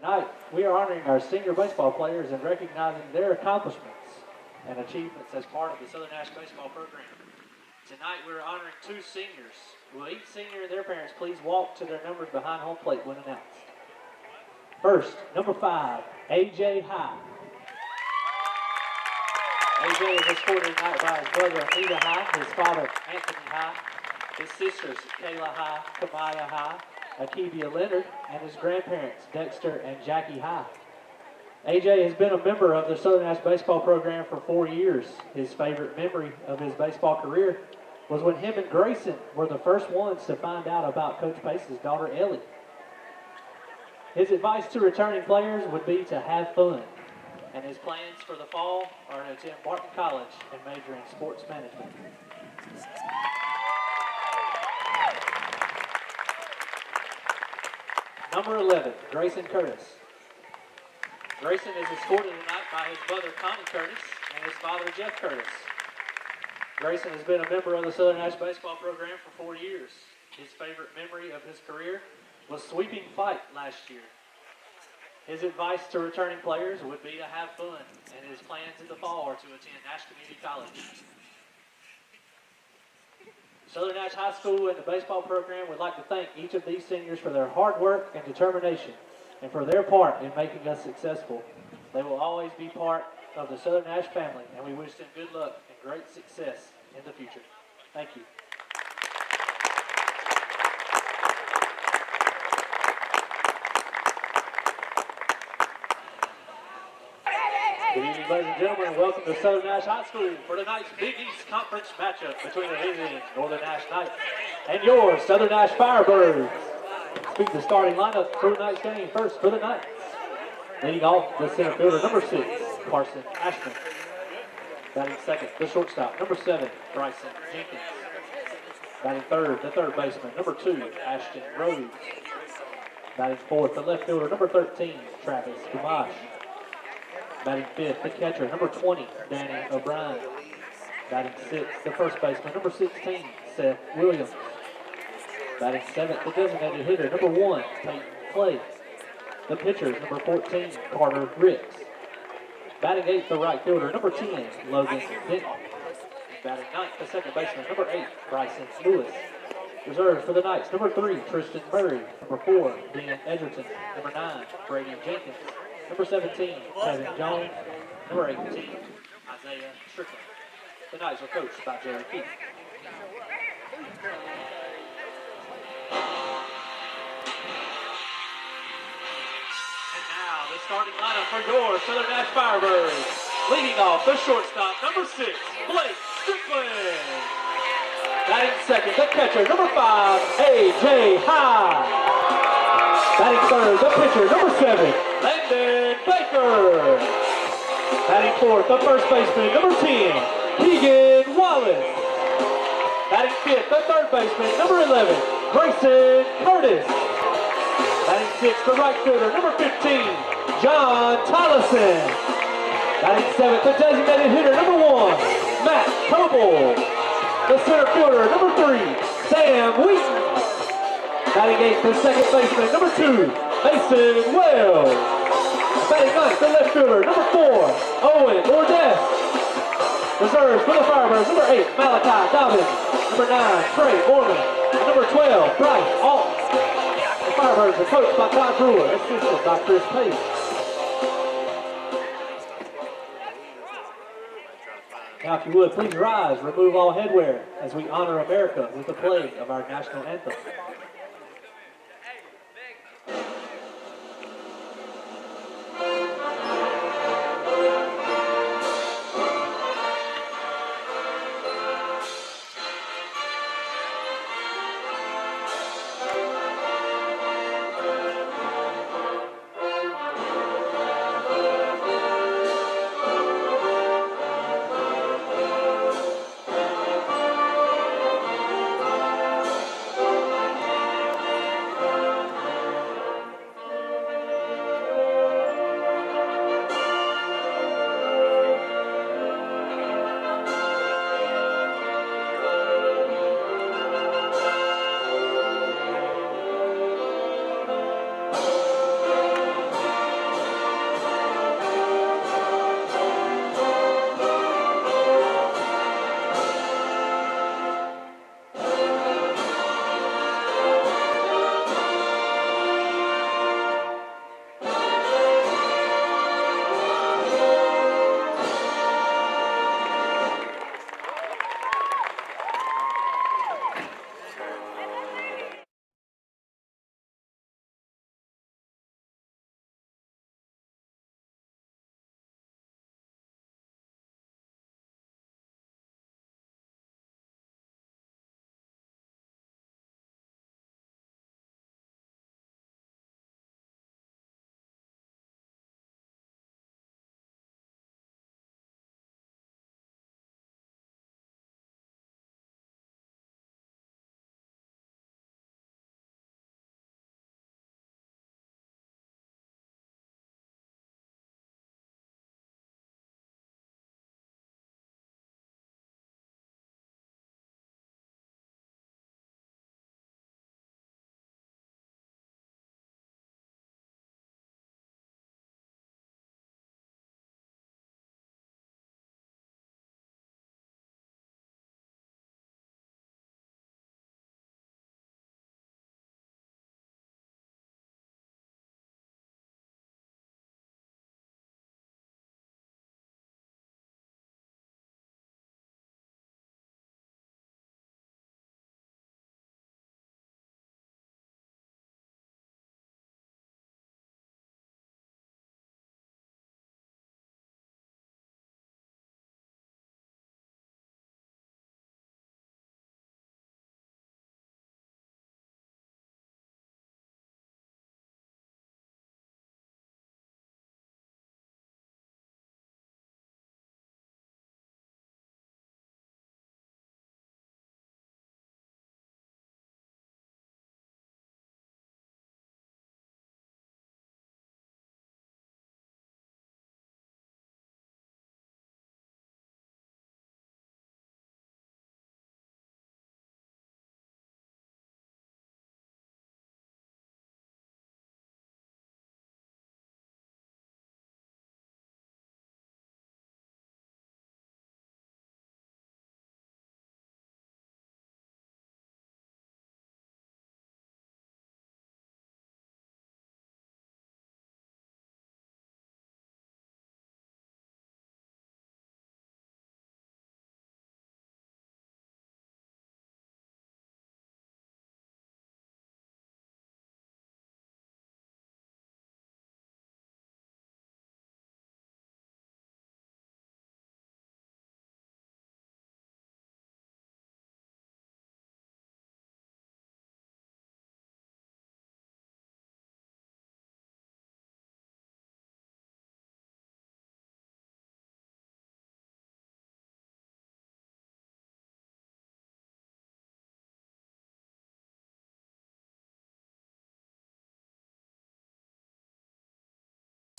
Tonight, we are honoring our senior baseball players and recognizing their accomplishments and achievements as part of the Southern Nash baseball program. Tonight, we're honoring two seniors. Will each senior and their parents please walk to their numbers behind home plate when announced? First, number 5, AJ High. AJ is escorted tonight by his brother Anita High, his father Anthony High, his sisters Kayla High, Kamaya High, Akivia Leonard, and his grandparents Dexter and Jackie High. AJ has been a member of the Southern Nash baseball program for 4 years. His favorite memory of his baseball career was when him and Grayson were the first ones to find out about Coach Pace's daughter Ellie. His advice to returning players would be to have fun, and his plans for the fall are to attend Barton College and major in sports management. Number 11, Grayson Curtis. Grayson is escorted tonight by his brother Connie Curtis and his father Jeff Curtis. Grayson has been a member of the Southern Nash baseball program for 4 years. His favorite memory of his career was sweeping fight last year. His advice to returning players would be to have fun, and his plans in the fall are to attend Nash Community College. Southern Nash High School and the baseball program would like to thank each of these seniors for their hard work and determination, and for their part in making us successful. They will always be part of the Southern Nash family, and we wish them good luck and great success in the future. Thank you. Good evening, ladies and gentlemen, and welcome to Southern Nash High School for tonight's Big East Conference matchup between the visiting Northern Nash Knights and your Southern Nash Firebirds. Speak the starting lineup for tonight's game. First for the Knights, leading off the center fielder, number 6, Carson Ashton. Batting second, the shortstop, number 7, Bryson Jenkins. Batting third, the third baseman, number 2, Ashton Rhodes. Batting fourth, the left fielder, number 13, Travis Kamash. Batting fifth, the catcher, number 20, Danny O'Brien. Batting sixth, the first baseman, number 16, Seth Williams. Batting seventh, the designated hitter, number 1, Peyton Clay. The pitchers, number 14, Carter Ricks. Batting eighth, the right fielder, number 10, Logan Denton. Batting ninth, the second baseman, number 8, Bryson Lewis. Reserves for the Knights, number 3, Tristan Murray. Number 4, Dean Edgerton. Number 9, Brady Jenkins. Number 17, Kevin Jones. Number 18, Isaiah Strickland. The Knights are coached by Jerry Keith. And now the starting lineup for your Southern Nash Firebirds. Leading off the shortstop, number 6, Blake Strickland. Batting second, the catcher, number 5, AJ High. Batting third, the pitcher, number 7, Landon Baker. Batting fourth, the first baseman, number 10, Keegan Wallace. Batting fifth, the third baseman, number 11, Grayson Curtis. Batting sixth, the right fielder, number 15, Tolleson. Batting seventh, the designated hitter, number 1, Matt Coble. The center fielder, number 3, Sam Wheaton. Batting eighth, the second baseman, number 2, Mason Wells. Batting ninth, the left fielder, number 4, Owen Ordez. Reserves for the Firebirds, number 8, Malachi Dobbins. Number 9, Trey Orman. And number 12, Bryce Alt. The Firebirds are coached by Todd Brewer, assisted by Chris Pace. Now, if you would, please rise, remove all headwear as we honor America with the play of our national anthem.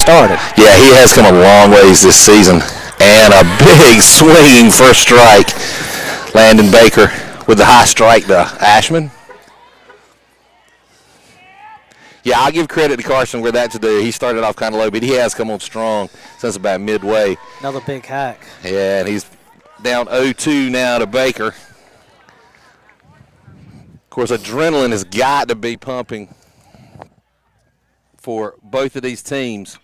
started. Yeah, he has come a long ways this season. And a big swinging first strike. Landon Baker with the high strike to Ashman. Yeah, I'll give credit to Carson where that's due. He started off kind of low, but he has come on strong since about midway. Another big hack. Yeah, and he's down 0-2 now to Baker. Of course, adrenaline has got to be pumping for both of these teams.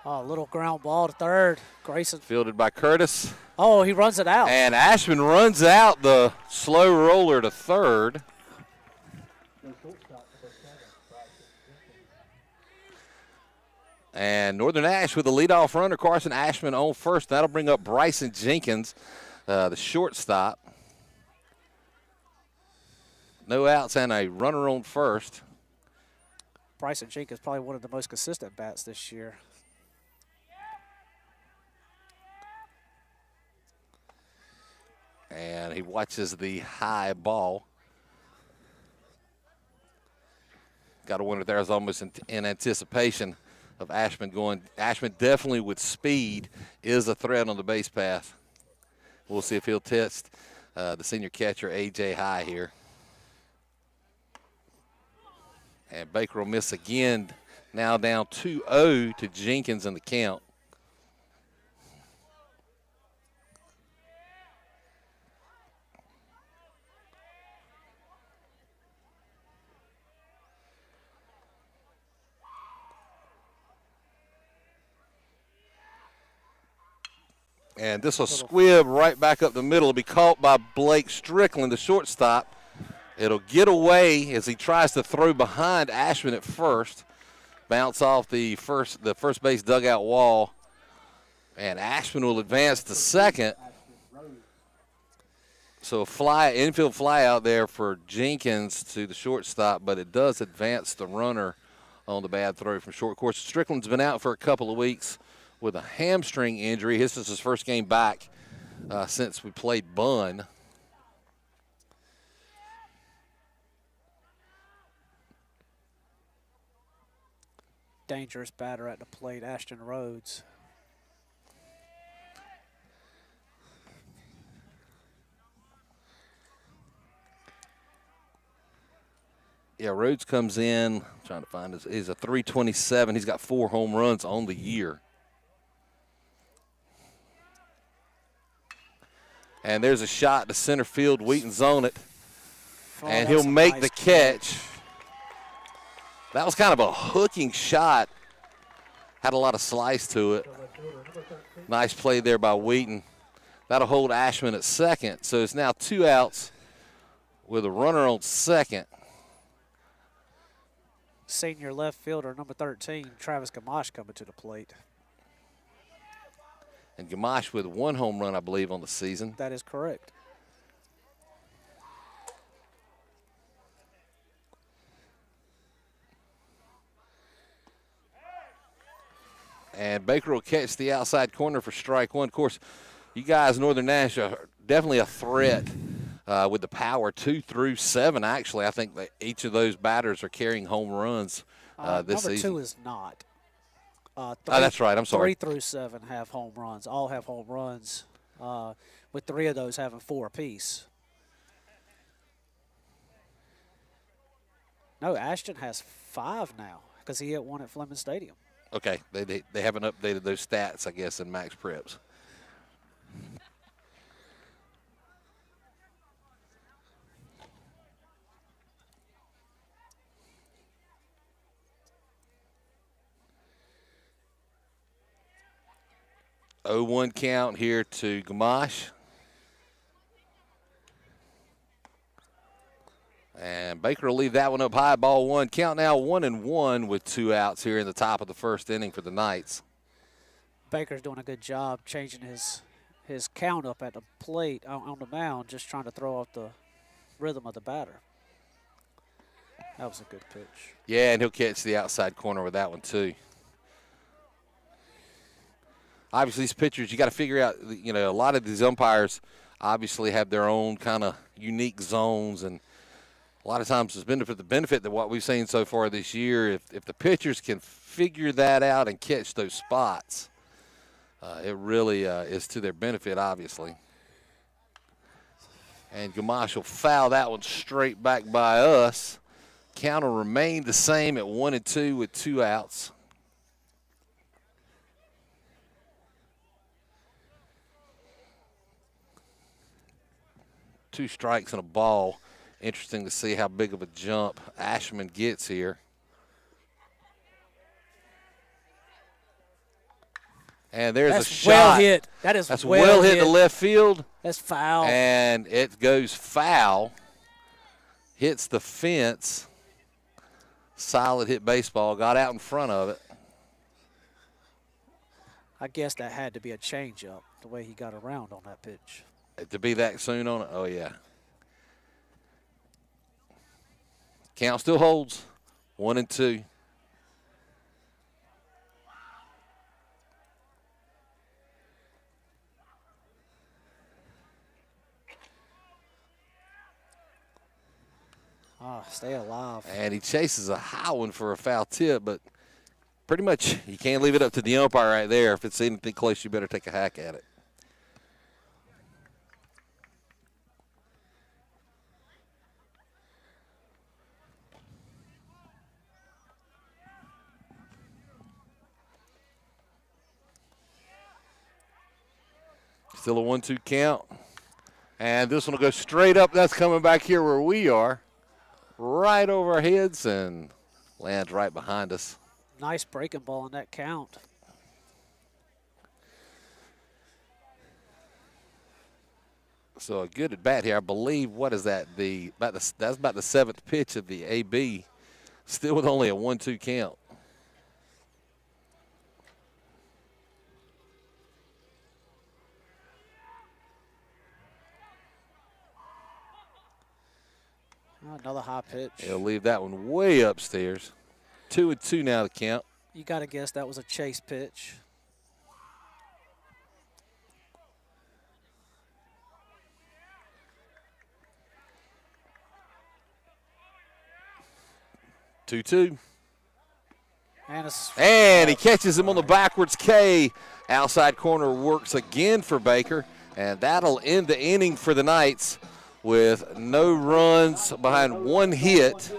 Oh, little ground ball to third. Grayson. Fielded by Curtis. Oh, he runs it out. And Ashman runs out the slow roller to third. And Northern Nash with the leadoff runner, Carson Ashman on first. That'll bring up Bryson Jenkins, the shortstop. No outs and a runner on first. Bryson Jenkins probably one of the most consistent bats this year. And he watches the high ball. Got to wonder if there's almost in anticipation of Ashman going. Ashman definitely with speed is a threat on the base path. We'll see if he'll test the senior catcher, A.J. High here. And Baker will miss again, now down 2-0 to Jenkins in the count. And this will squib right back up the middle. It'll be caught by Blake Strickland, the shortstop. It'll get away as he tries to throw behind Ashman at first. Bounce off the first base dugout wall. And Ashman will advance to second. So a infield fly out there for Jenkins to the shortstop, but it does advance the runner on the bad throw from short. Of course, Strickland's been out for a couple of weeks with a hamstring injury. This is his first game back since we played Bunn. Dangerous batter at the plate, Ashton Rhodes. Yeah, Rhodes comes in, I'm trying to find his, he's a 327. He's got 4 home runs on the year. And there's a shot to center field. Wheaton's on it. And he'll make the catch. That was kind of a hooking shot. Had a lot of slice to it. Nice play there by Wheaton. That'll hold Ashman at second. So it's now 2 outs with a runner on second. Senior left fielder, number 13, Travis Kamash coming to the plate. And Kamash with 1 home run, I believe, on the season. That is correct. And Baker will catch the outside corner for strike 1. Of course, you guys, Northern Nash, are definitely a threat with the power 2 through 7. Actually, I think that each of those batters are carrying home runs this season. Number 2 is not. That's right. I'm sorry. 3 through 7 have home runs. All have home runs, with 3 of those having 4 apiece. No, Ashton has 5 now because he hit 1 at Fleming Stadium. Okay, they haven't updated those stats, I guess, in Max Preps. Oh, 0-1 count here to Kamash. And Baker will leave that one up high, ball 1. Count now 1-1 with 2 outs here in the top of the first inning for the Knights. Baker's doing a good job changing his count up at the plate on the mound, just trying to throw off the rhythm of the batter. That was a good pitch. Yeah, and he'll catch the outside corner with that one too. Obviously, these pitchers, you got to figure out, you know, a lot of these umpires obviously have their own kind of unique zones, and a lot of times it's been for the benefit that what we've seen so far this year, if the pitchers can figure that out and catch those spots, it really is to their benefit, obviously. And Kamash will foul that one straight back by us. Count will remain the same at 1-2 with 2 outs. Two strikes and a ball. Interesting to see how big of a jump Ashman gets here. And there's a shot. Well hit. That's well hit to left field. That's foul. And it goes foul. Hits the fence. Solid hit baseball. Got out in front of it. I guess that had to be a changeup, the way he got around on that pitch. To be that soon on it? Oh, yeah. Count still holds. 1-2. Oh, stay alive. And he chases a high one for a foul tip, but pretty much you can't leave it up to the umpire right there. If it's anything close, you better take a hack at it. Still a 1-2 count. And this one will go straight up. That's coming back here where we are. Right over our heads and lands right behind us. Nice breaking ball in that count. So a good at bat here. I believe, what is that? That's about the 7th pitch of the AB. Still with only a 1-2 count. Another high pitch. He'll leave that one way upstairs. 2-2 now to count. You got to guess that was a chase pitch. Two. And he catches him on the backwards K. Outside corner works again for Baker. And that'll end the inning for the Knights with no runs behind 1 hit,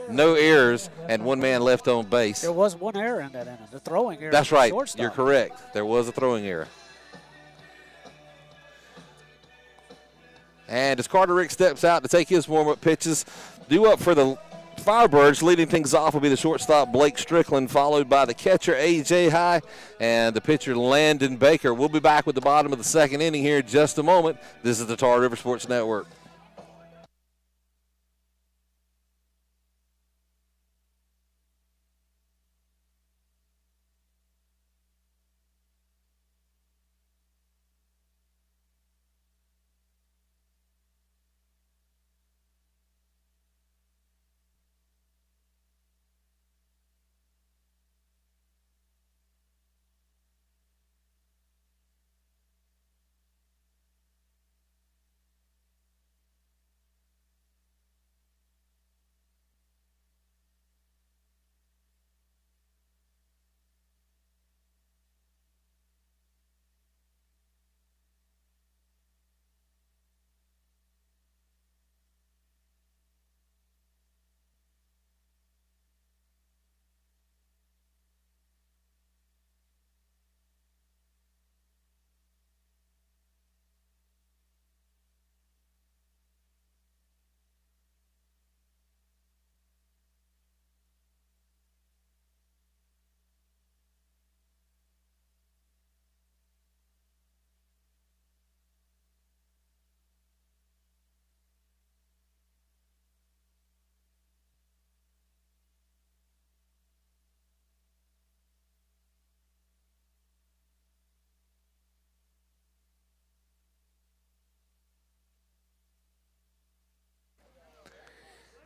no errors, and 1 man left on base. There was 1 error in that inning, the throwing error. That's right. Shortstop. You're correct. There was a throwing error. And as Carter Rick steps out to take his warm-up pitches, due up for the Firebirds, leading things off will be the shortstop Blake Strickland, followed by the catcher A.J. High and the pitcher Landon Baker. We'll be back with the bottom of the 2nd inning here in just a moment. This is the Tar River Sports Network.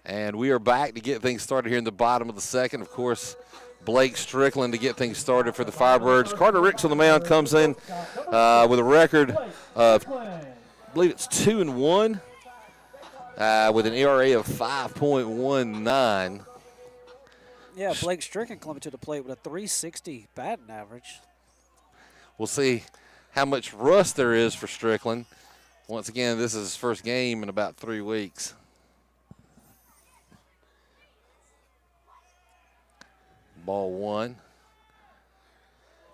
And we are back to get things started here in the bottom of the 2nd. Of course, Blake Strickland to get things started for the Firebirds. Carter Ricks on the mound comes in with a record of, I believe it's 2-1. with an ERA of 5.19. Yeah, Blake Strickland coming to the plate with a 360 batting average. We'll see how much rust there is for Strickland. Once again, this is his first game in about 3 weeks. Ball 1.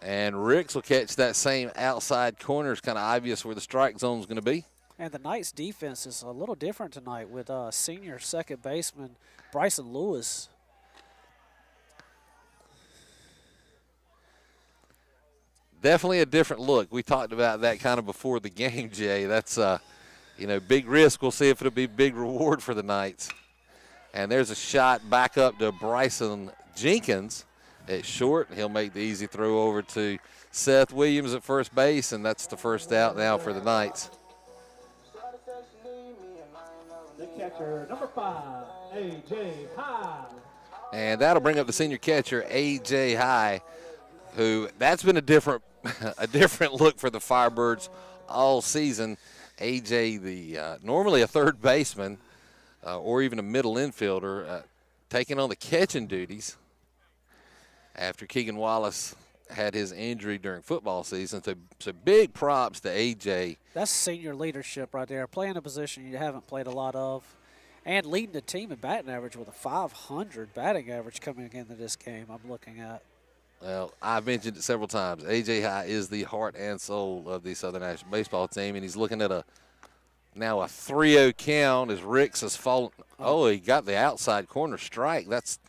And Ricks will catch that same outside corner. It's kind of obvious where the strike zone is going to be. And the Knights' defense is a little different tonight with senior second baseman Bryson Lewis. Definitely a different look. We talked about that kind of before the game, Jay. That's, big risk. We'll see if it'll be big reward for the Knights. And there's a shot back up to Bryson Jenkins at short. He'll make the easy throw over to Seth Williams at first base, and that's the first out now for the Knights. The catcher, number 5, A.J. High. And that'll bring up the senior catcher, A.J. High, who that's been a different look for the Firebirds all season. A.J., normally a third baseman or even a middle infielder, taking on the catching duties after Keegan Wallace had his injury during football season. So big props to A.J. That's senior leadership right there. Playing a position you haven't played a lot of and leading the team in batting average with a 500 batting average coming into this game I'm looking at. Well, I've mentioned it several times. A.J. High is the heart and soul of the Southern National baseball team, and he's looking at now a 3-0 count as Ricks has fallen. Oh, he got the outside corner strike. That's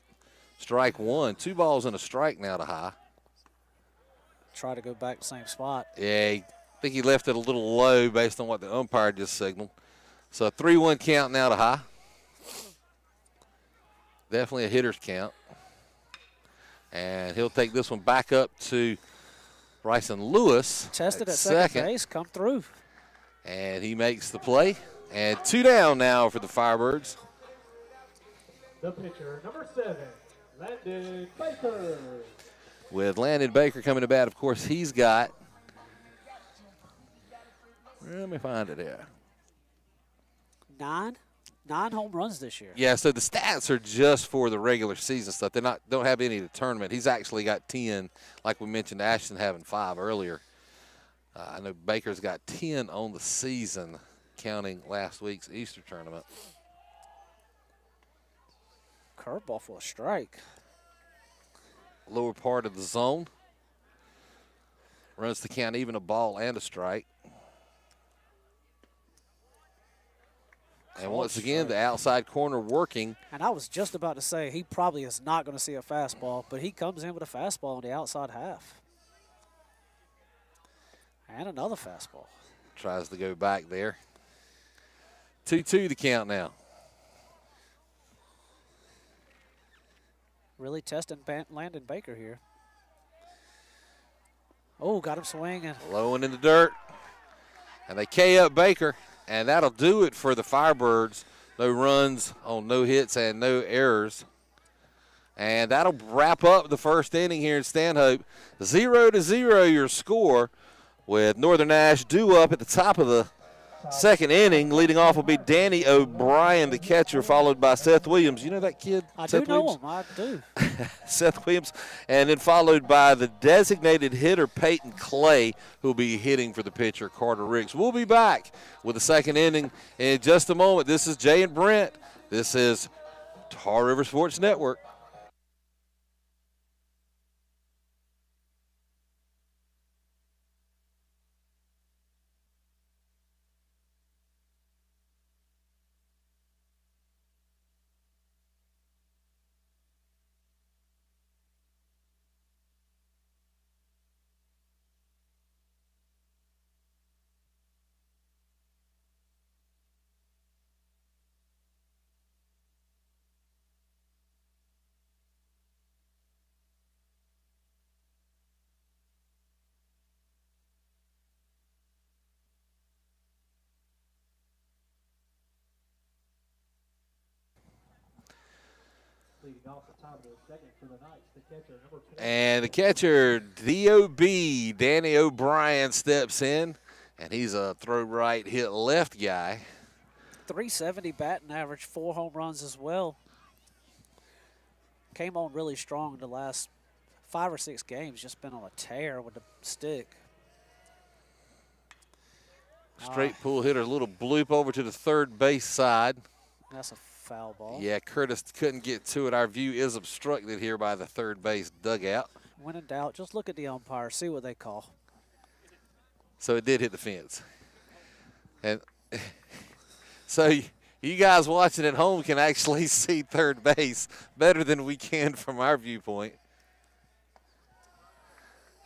strike 1. 2 balls and a strike now to High. Try to go back the same spot. Yeah, I think he left it a little low based on what the umpire just signaled. So a 3-1 count now to High. Definitely a hitter's count. And he'll take this one back up to Bryson Lewis. Tested at second base, come through. And he makes the play. And 2 down now for the Firebirds. The pitcher, number 7, Landon Baker. With Landon Baker coming to bat, of course, he's got, let me find it here. 9 home runs this year. Yeah, so the stats are just for the regular season stuff. They don't have any of the tournament. He's actually got 10, like we mentioned, Ashton having 5 earlier. I know Baker's got 10 on the season, counting last week's Easter tournament. Curveball for a strike. Lower part of the zone. Runs the count even, a ball and a strike. And once again, the outside corner working. And I was just about to say he probably is not going to see a fastball, but he comes in with a fastball on the outside half. And another fastball. Tries to go back there. 2-2 the count now. Really testing Landon Baker here. Oh, got him swinging. Low and in the dirt. And they K up Baker. And that'll do it for the Firebirds. No runs on no hits and no errors. And that'll wrap up the first inning here in Stanhope. 0-0 your score, with Northern Nash due up at the top of the second inning. Leading off will be Danny O'Brien, the catcher, followed by Seth Williams. You know that kid? I Seth do know Williams? him. I do. Seth Williams. And then followed by the designated hitter, Peyton Clay, who will be hitting for the pitcher, Carter Ricks. We'll be back with the second inning in just a moment. This is Jay and Brent. This is Tar River Sports Network. And the catcher, D.O.B., Danny O'Brien, steps in, and he's a throw right, hit left guy. .370 batting average, 4 home runs as well. Came on really strong in the last 5 or 6 games, just been on a tear with the stick. Straight pull hitter, a little bloop over to the third base side. That's a foul ball. Yeah, Curtis couldn't get to it. Our view is obstructed here by the third base dugout. When in doubt, just look at the umpire, see what they call. So it did hit the fence. And so you guys watching at home can actually see third base better than we can from our viewpoint.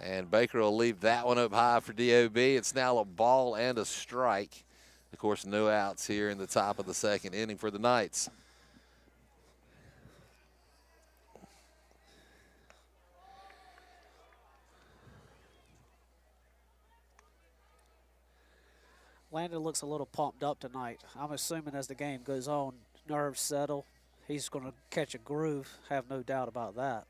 And Baker will leave that one up high for DOB. It's now a ball and a strike. Of course, no outs here in the top of the second inning for the Knights. Landon looks a little pumped up tonight. I'm assuming as the game goes on, nerves settle. He's going to catch a groove, have no doubt about that.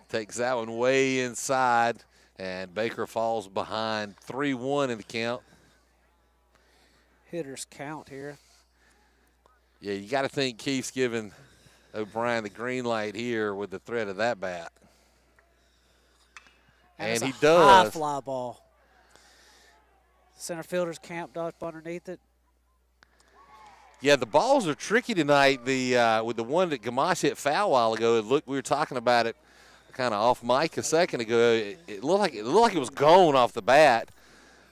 Takes that one way inside, and Baker falls behind 3-1 in the count. Hitters count here. Yeah, you got to think Keith's giving O'Brien the green light here with the threat of that bat. And he does. High fly ball. Center fielder's camped up underneath it. Yeah, the balls are tricky tonight. With the one that Kamash hit foul a while ago, we were talking about it kind of off mic a second ago. It looked like it was gone off the bat.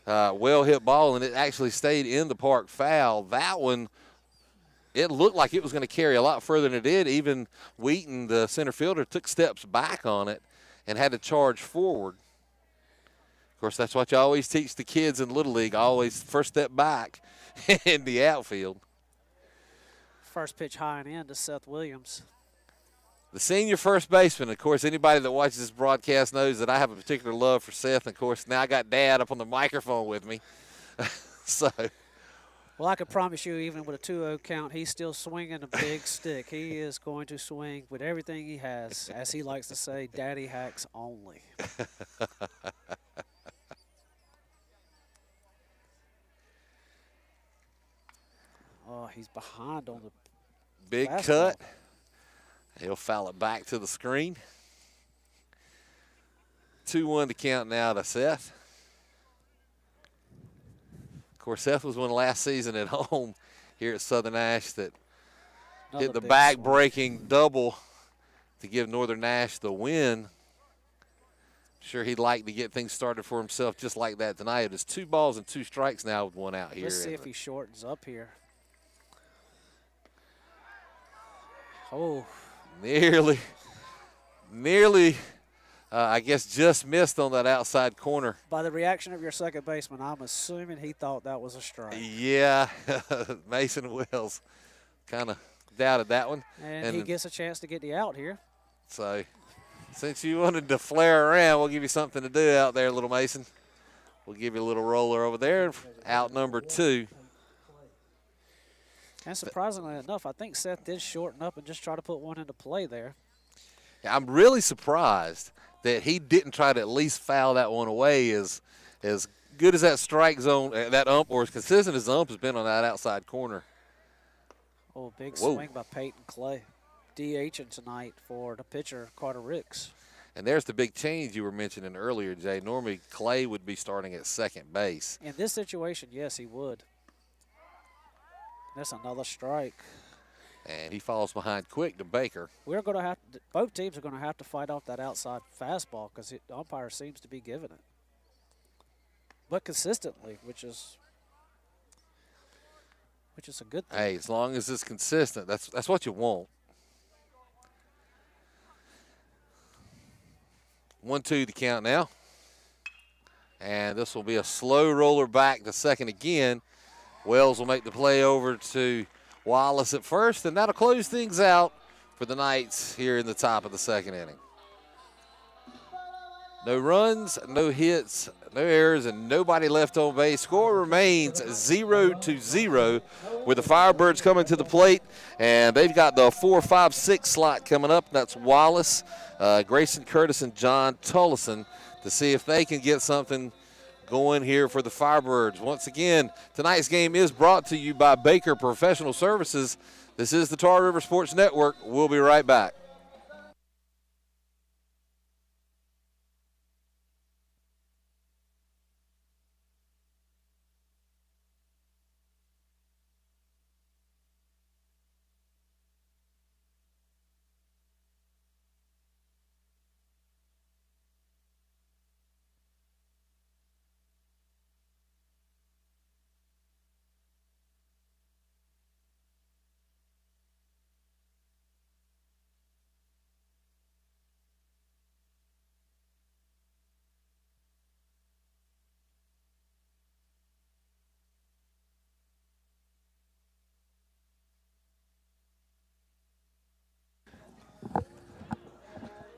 Well hit ball, and it actually stayed in the park foul. That one, it looked like it was going to carry a lot further than it did. Even Wheaton, the center fielder, took steps back on it and had to charge forward. Of course, that's what you always teach the kids in Little League, always first step back in the outfield. First pitch high and in to Seth Williams. The senior first baseman. Of course, anybody that watches this broadcast knows that I have a particular love for Seth. And, of course, now I got Dad up on the microphone with me. So. Well, I can promise you, even with a 2-0 count, he's still swinging a big stick. He is going to swing with everything he has. As he likes to say, daddy hacks only. Oh, he's behind on the big fastball. Cut. He'll foul it back to the screen. 2-1 to count now to Seth. Of course, Seth was one last season at home here at Southern Ash that hit the back-breaking double to give Northern Ash the win. Sure, he'd like to get things started for himself just like that tonight. It's 2 balls and 2 strikes now with 1 out here. Let's see if he shortens up here. Oh. Nearly, I guess, just missed on that outside corner. By the reaction of your second baseman, I'm assuming he thought that was a strike. Yeah, Mason Wells kind of doubted that one. And he gets a chance to get the out here. So, since you wanted to flare around, we'll give you something to do out there, little Mason. We'll give you a little roller over there, out number 2. And surprisingly enough, I think Seth did shorten up and just try to put one into play there. Yeah, I'm really surprised that he didn't try to at least foul that one away. As good as that strike zone, that ump, or as consistent as the ump has been on that outside corner. Oh, big swing by Peyton Clay. DHing tonight for the pitcher, Carter Ricks. And there's the big change you were mentioning earlier, Jay. Normally, Clay would be starting at second base. In this situation, yes, he would. That's another strike. And he falls behind quick to Baker. We're going to have to, both teams are going to have to fight off that outside fastball because the umpire seems to be giving it. But consistently, which is a good thing. Hey, as long as it's consistent, that's what you want. 1-2 the count now. And this will be a slow roller back to second again. Wells will make the play over to Wallace at first, and that'll close things out for the Knights here in the top of the second inning. No runs, no hits, no errors, and nobody left on base. Score remains 0-0 with the Firebirds coming to the plate, and they've got the 4, 5, 6 slot coming up. That's Wallace, Grayson Curtis, and John Tolleson to see if they can get something going here for the Firebirds. Once again, tonight's game is brought to you by Baker Professional Services. This is the Tar River Sports Network. We'll be right back.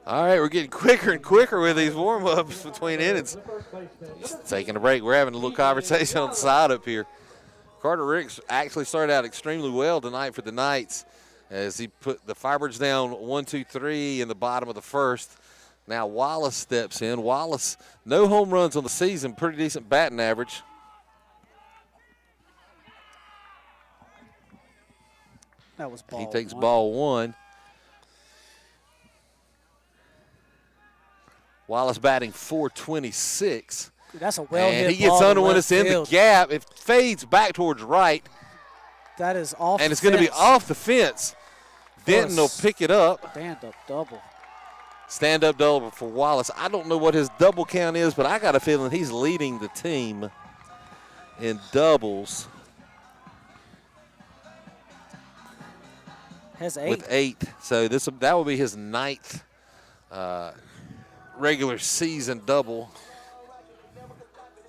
All right, we're getting quicker and quicker with these warm-ups between innings. Just taking a break. We're having a little conversation on the side up here. Carter Ricks actually started out extremely well tonight for the Knights as he put the Firebirds down 1-2-3 in the bottom of the first. Now Wallace steps in. Wallace, no home runs on the season, pretty decent batting average. That was ball He takes one. ball one. Wallace batting .426. That's a well-hit And he gets ball under to when left it's in the field. gap. It fades back towards right, That is off and the it's going to be fence. off the fence. Denton will pick it up. Stand-up double. Stand-up double for Wallace. I don't know what his double count is, but I got a feeling he's leading the team in doubles. Has 8. With 8. So that will be his 9th regular season double.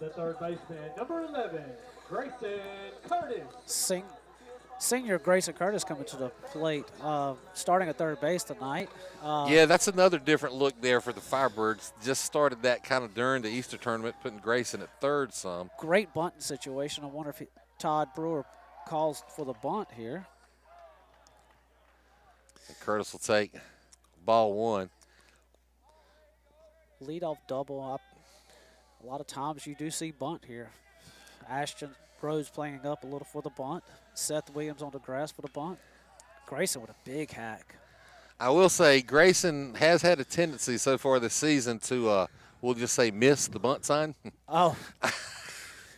The third baseman, number 11, Grayson Curtis. Senior Grayson Curtis coming to the plate, starting at third base tonight. Yeah, that's another different look there for the Firebirds. Just started that kind of during the Easter tournament, putting Grayson at third some. Great bunting situation. I wonder if Todd Brewer calls for the bunt here. And Curtis will take ball one. Leadoff double. A lot of times you do see bunt here. Ashton Rhodes playing up a little for the bunt. Seth Williams on the grass for the bunt. Grayson with a big hack. I will say Grayson has had a tendency so far this season to, we'll just say, miss the bunt sign. Oh.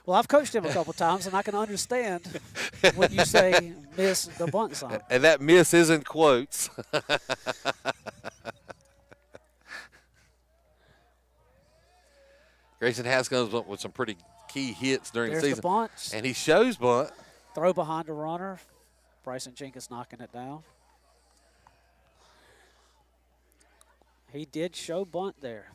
Well, I've coached him a couple times, and I can understand when you say miss the bunt sign. And that miss is in quotes. Grayson has comes up with some pretty key hits during There's the season. The bunt. And he shows bunt. Throw behind the runner. Bryson Jenkins knocking it down. He did show bunt there.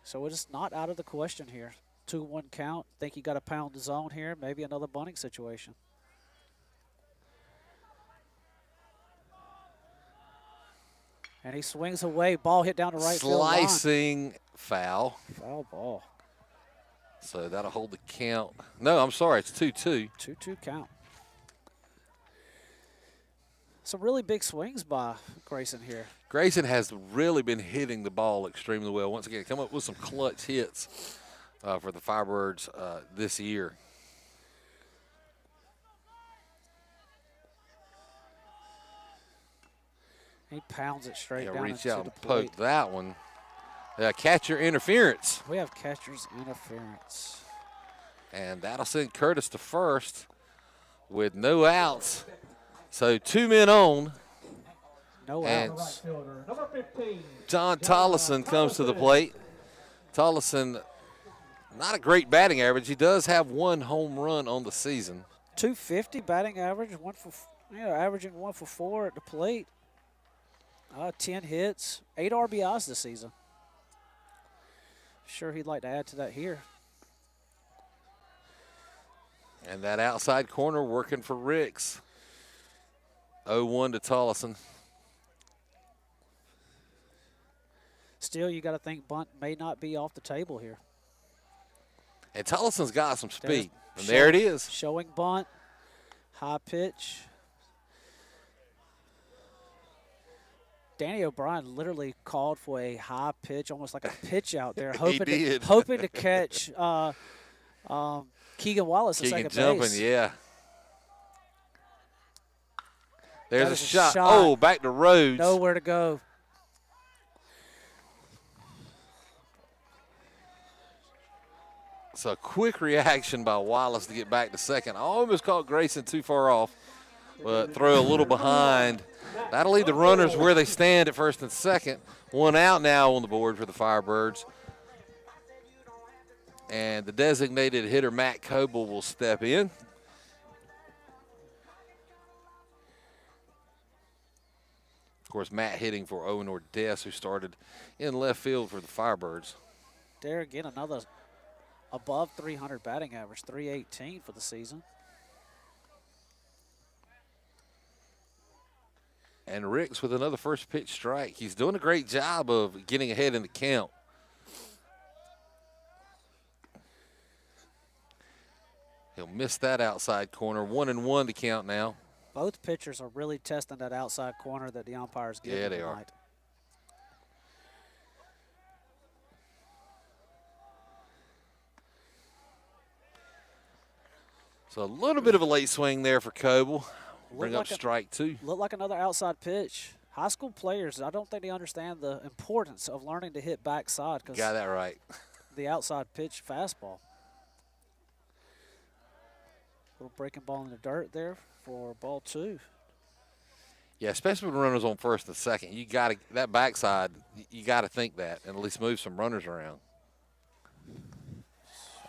So it is not out of the question here. 2-1 count. Think he got to pound the zone here. Maybe another bunting situation. And he swings away. Ball hit down the right field line. Slicing foul. Foul ball. So that'll hold the count. No, I'm sorry. It's 2-2. 2-2 count. Some really big swings by Grayson here. Grayson has really been hitting the ball extremely well. Once again, come up with some clutch hits for the Firebirds this year. He pounds it straight Yeah, down reach into out the and plate. poke that one. Catcher interference. We have catcher's interference. And that'll send Curtis to first with no outs. So 2 men on. No And outs. Number 15. John Tolleson comes to the plate. Tolleson, not a great batting average. He does have 1 home run on the season. 250 batting average, averaging 1 for 4 at the plate. 10 hits, 8 RBIs this season. Sure he'd like to add to that here. And that outside corner working for Ricks. 0-1 to Tolleson. Still, you got to think bunt may not be off the table here. And Tolleson's got some speed. And There's there it is. Showing bunt, high pitch. Danny O'Brien literally called for a high pitch, almost like a pitch out there, He did. hoping to catch Keegan Wallace at Keegan second jumping, base. yeah. There's That a is a shot. shot. Oh, back to Rhodes. Nowhere to go. So a quick reaction by Wallace to get back to second. I almost caught Grayson too far off, but throw a little behind. That'll leave the runners where they stand at first and second. One out now on the board for the Firebirds. And the designated hitter, Matt Coble, will step in. Of course, Matt hitting for Owen Ordez, who started in left field for the Firebirds. There again, another above 300 batting average, 318 for the season. And Ricks with another first pitch strike. He's doing a great job of getting ahead in the count. He'll miss that outside corner. 1-1 to count now. Both pitchers are really testing that outside corner that the umpires give Yeah, them they tonight. are. So a little bit of a late swing there for Coble. Bring up strike two. Looked like another outside pitch. High school players, I don't think they understand the importance of learning to hit backside. Got that right. The outside pitch fastball. Little breaking ball in the dirt there for ball two. Yeah, especially with runners on first and second. You got to that backside. You got to think that and at least move some runners around.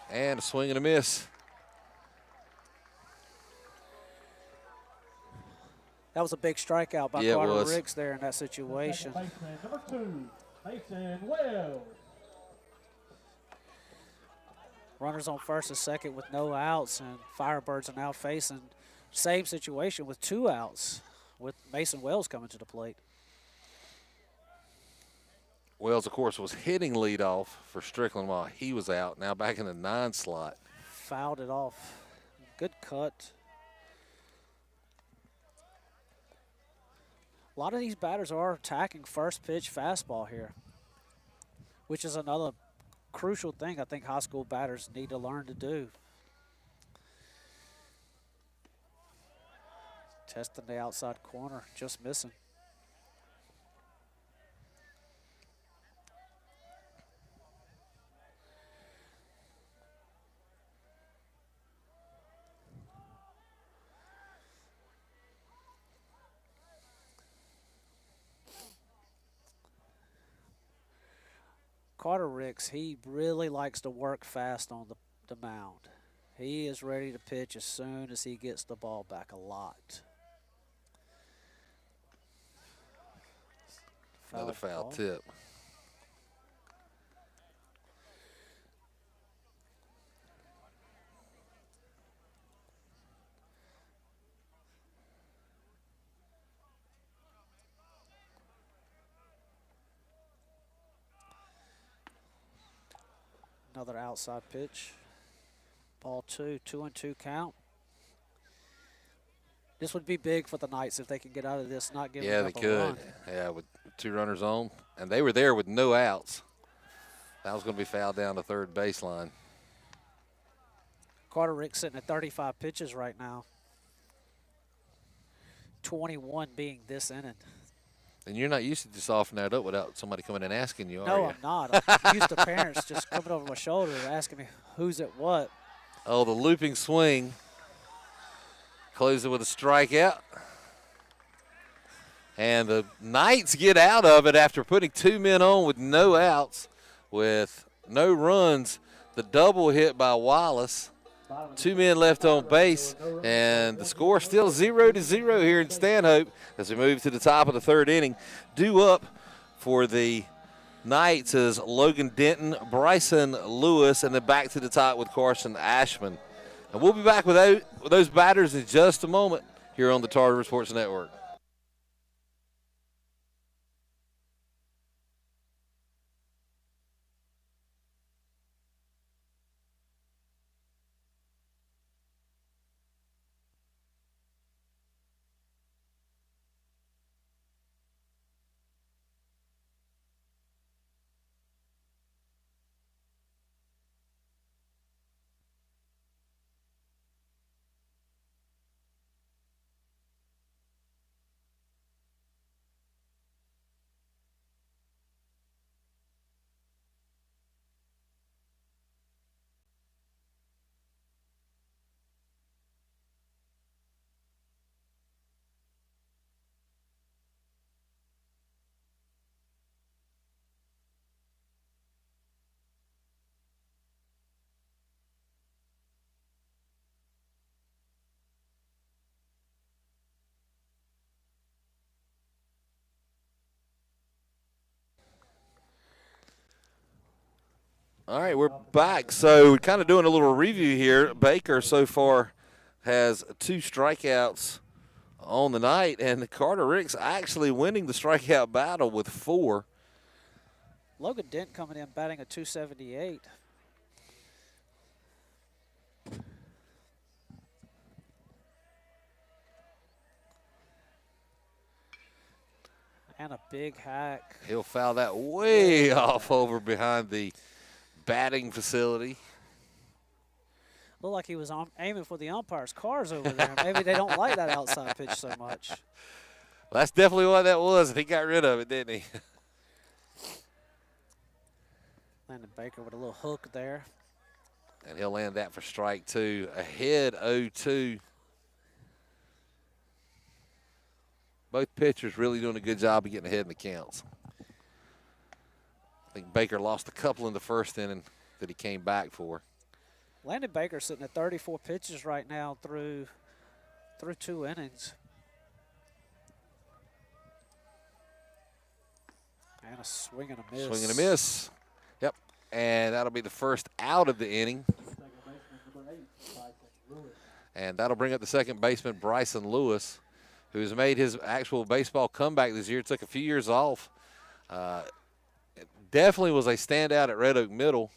And a swing and a miss. That was a big strikeout by Carter Riggs there in that situation. Number 2, Mason Wells. Runners on first and second with no outs, and Firebirds are now facing same situation with 2 outs, with Mason Wells coming to the plate. Wells, of course, was hitting leadoff for Strickland while he was out. Now back in the 9 slot. Fouled it off. Good cut. A lot of these batters are attacking first pitch fastball here, which is another crucial thing I think high school batters need to learn to do. Testing the outside corner, just missing. Carter Ricks, he really likes to work fast on the mound. He is ready to pitch as soon as he gets the ball back a lot. Another foul tip. Another outside pitch. Ball 2, 2-2 count. This would be big for the Knights if they can get out of this, not giving up a run. Yeah, they could. Yeah, with 2 runners on. And they were there with no outs. That was going to be fouled down the third baseline. Carter Ricks sitting at 35 pitches right now. 21 being this inning. And you're not used to just softening that up without somebody coming and asking you, are you? No, I'm not. I'm used to parents just coming over my shoulder and asking me who's at what. Oh, the looping swing. Close it with a strikeout. And the Knights get out of it after putting 2 men on with no outs, with no runs. The double hit by Wallace. 2 men left on base, and the score still 0-0 here in Stanhope as we move to the top of the 3rd inning. Due up for the Knights is Logan Denton, Bryson Lewis, and then back to the top with Carson Ashman. And we'll be back with those batters in just a moment here on the Tar River Sports Network. All right, we're back. So we're kind of doing a little review here. Baker so far has 2 strikeouts on the night, and Carter Ricks actually winning the strikeout battle with 4. Logan Dent coming in batting a .278. And a big hack. He'll foul that way off over behind the batting facility. Looked like he was aiming for the umpire's cars over there. Maybe they don't like that outside pitch so much. Well, that's definitely what that was, and he got rid of it, didn't he? Landon Baker with a little hook there. And he'll land that for strike 2. Ahead 0-2. Both pitchers really doing a good job of getting ahead in the counts. I think Baker lost a couple in the first inning that he came back for. Landon Baker sitting at 34 pitches right now through 2 innings. And a swing and a miss. Swing and a miss. Yep. And that'll be the first out of the inning. And that'll bring up the second baseman, Bryson Lewis, who's made his actual baseball comeback this year. Took a few years off. Definitely was a standout at Red Oak Middle.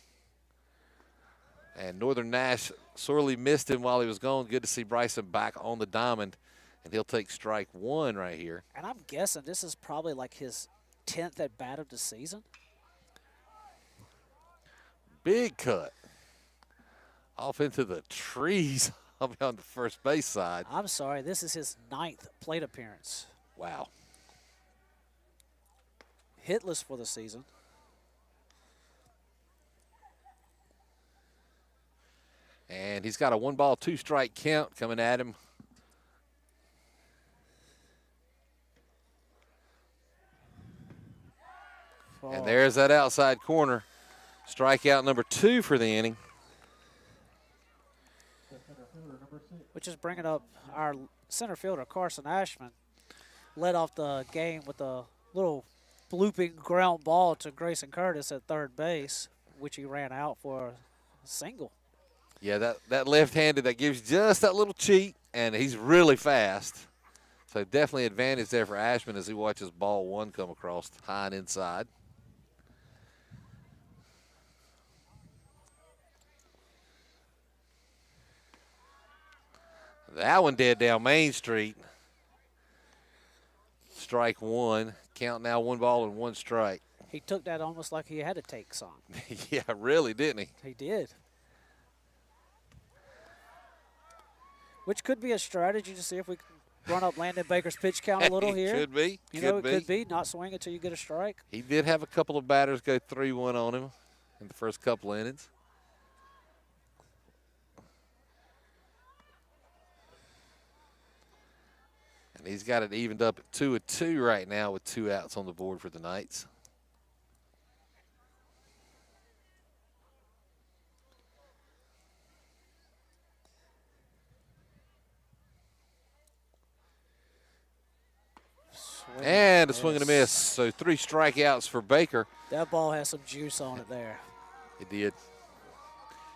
And Northern Nash sorely missed him while he was gone. Good to see Bryson back on the diamond. And he'll take strike 1 right here. And I'm guessing this is probably like his 10th at bat of the season. Big cut. Off into the trees on the first base side. I'm sorry, this is his 9th plate appearance. Wow. Hitless for the season. And he's got a 1-ball, 2-strike count coming at him. And there's that outside corner. Strikeout number 2 for the inning. Which is bringing up our center fielder, Carson Ashman. Led off the game with a little blooping ground ball to Grayson Curtis at third base, which he ran out for a single. Yeah, that left-handed, that gives just that little cheat, and he's really fast. So definitely advantage there for Ashman as he watches ball 1 come across high and inside. That one dead down Main Street. Strike 1. Count now 1 ball and 1 strike. He took that almost like he had to take some. Yeah, really, didn't he? He did. Which could be a strategy to see if we can run up Landon Baker's pitch count a little here. Could be. You know, it could be. Not swing until you get a strike. He did have a couple of batters go 3-1 on him in the first couple innings. And he's got it evened up at 2-2 right now with 2 outs on the board for the Knights. And a swing and a miss. So 3 strikeouts for Baker. That ball has some juice on it there. It did.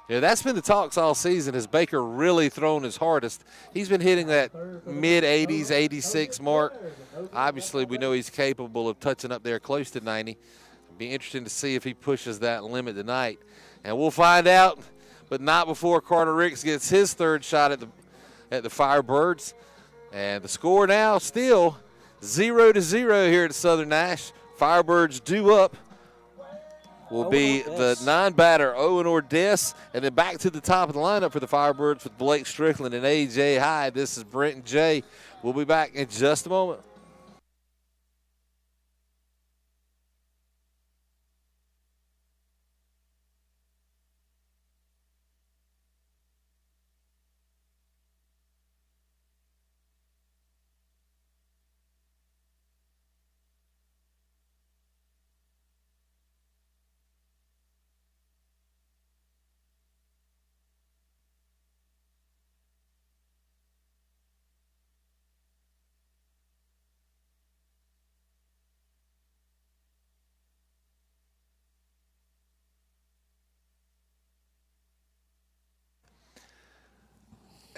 Yeah, that's been the talks all season. Has Baker really thrown his hardest? He's been hitting that mid-80s, 86 mark. Obviously, we know he's capable of touching up there close to 90. It'll be interesting to see if he pushes that limit tonight. And we'll find out, but not before Carter Ricks gets his 3rd shot at the Firebirds. And the score now still 0-0 here at Southern Nash. Firebirds due up will be the 9-batter Owen Ordess. And then back to the top of the lineup for the Firebirds with Blake Strickland and A.J. Hyde. This is Brenton J. We'll be back in just a moment.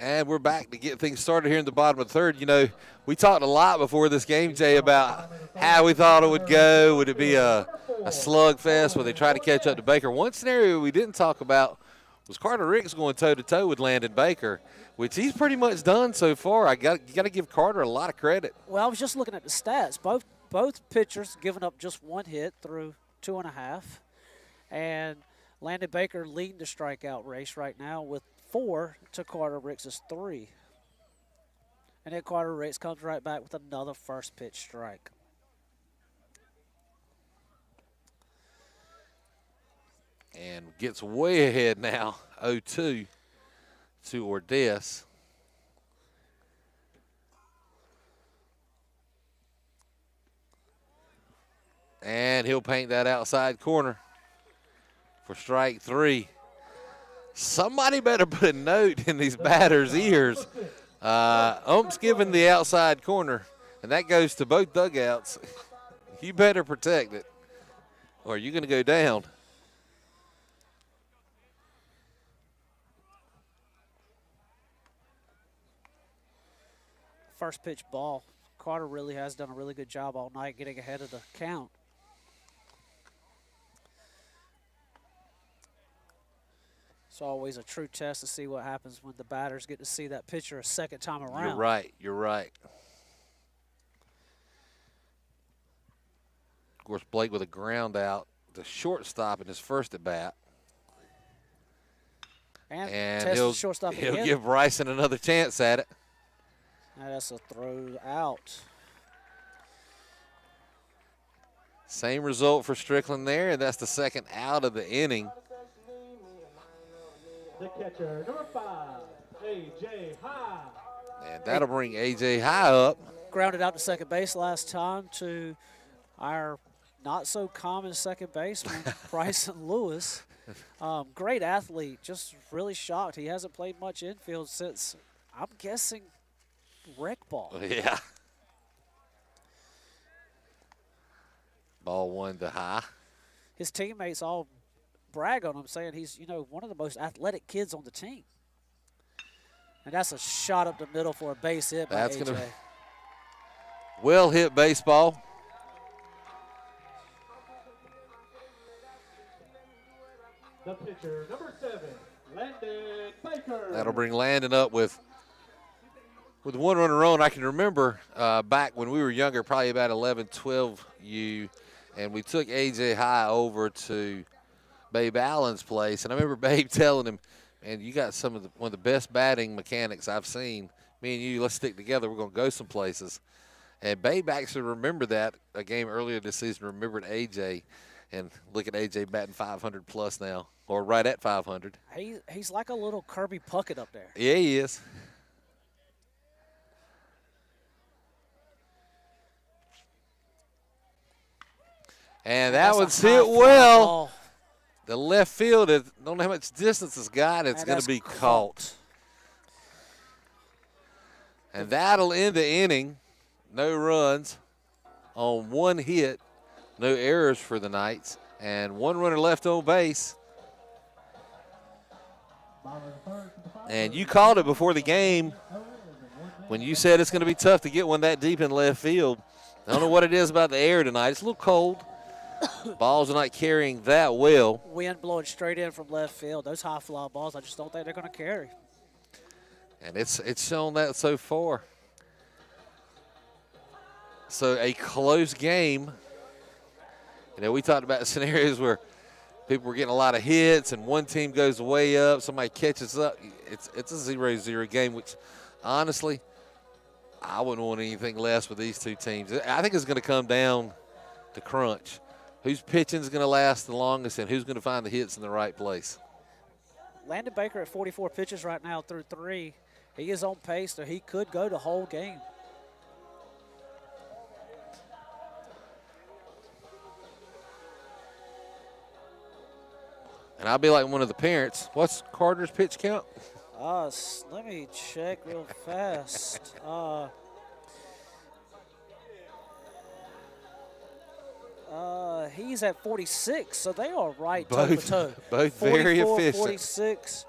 And we're back to get things started here in the bottom of the third. You know, we talked a lot before this game, Jay, about how we thought it would go. Would it be a slugfest where they try to catch up to Baker? One scenario we didn't talk about was Carter Ricks going toe-to-toe with Landon Baker, which he's pretty much done so far. You got to give Carter a lot of credit. Well, I was just looking at the stats. Both pitchers giving up just one hit through 2.5. And Landon Baker leading the strikeout race right now with 4 to Carter Ricks' 3. And then Carter Ricks comes right back with another first pitch strike. And gets way ahead now, 0-2 to Ordez. And he'll paint that outside corner for strike 3. Somebody better put a note in these batters' ears. Ump's giving the outside corner, and that goes to both dugouts. You better protect it, or you're going to go down. First pitch ball. Carter really has done a really good job all night getting ahead of the count. It's always a true test to see what happens when the batters get to see that pitcher a second time around. You're right. You're right. Of course, Blake with a ground out, the shortstop in his first at bat. And he'll shortstop again. give Bryson another chance at it. Now that's a throw out. Same result for Strickland there, and that's the second out of the inning. The catcher, number 5, A.J. High. And that'll bring A.J. High up. Grounded out to second base last time to our not-so-common second baseman, Bryson Lewis. Great athlete, just really shocked. He hasn't played much infield since, I'm guessing, rec ball. Yeah. Ball 1 to High. His teammates all brag on him, saying he's, one of the most athletic kids on the team. And that's a shot up the middle for a base hit by That's AJ. going to well hit baseball. The pitcher, number 7, Landon Baker. That'll bring Landon up with one runner on. I can remember back when we were younger, probably about 11, 12 U, and we took A.J. High over to Babe Allen's place. And I remember Babe telling him, man, you got one of the best batting mechanics I've seen. Me and you, let's stick together. We're going to go some places. And Babe actually remembered that a game earlier this season, remembered A.J., and look at A.J. batting 500 plus now, or right at 500. He's like a little Kirby Puckett up there. Yeah, he is. And that one's hit well. Ball. The left field, don't know how much distance it's got. It's going to be caught. And that'll end the inning. No runs on one hit. No errors for the Knights. And one runner left on base. And you called it before the game when you said it's going to be tough to get one that deep in left field. I don't know what it is about the air tonight. It's a little cold. Balls are not carrying that well. Wind blowing straight in from left field. Those high fly balls, I just don't think they're going to carry. And it's shown that so far. So a close game. We talked about scenarios where people were getting a lot of hits and one team goes way up, somebody catches up. It's a 0-0 game, which honestly, I wouldn't want anything less with these two teams. I think it's going to come down to crunch. Whose pitching is going to last the longest and who's going to find the hits in the right place? Landon Baker at 44 pitches right now through 3. He is on pace, so he could go the whole game. And I'll be like one of the parents. What's Carter's pitch count? Let me check real fast. He's at 46, so they are right toe-to-toe. Both very efficient. 46.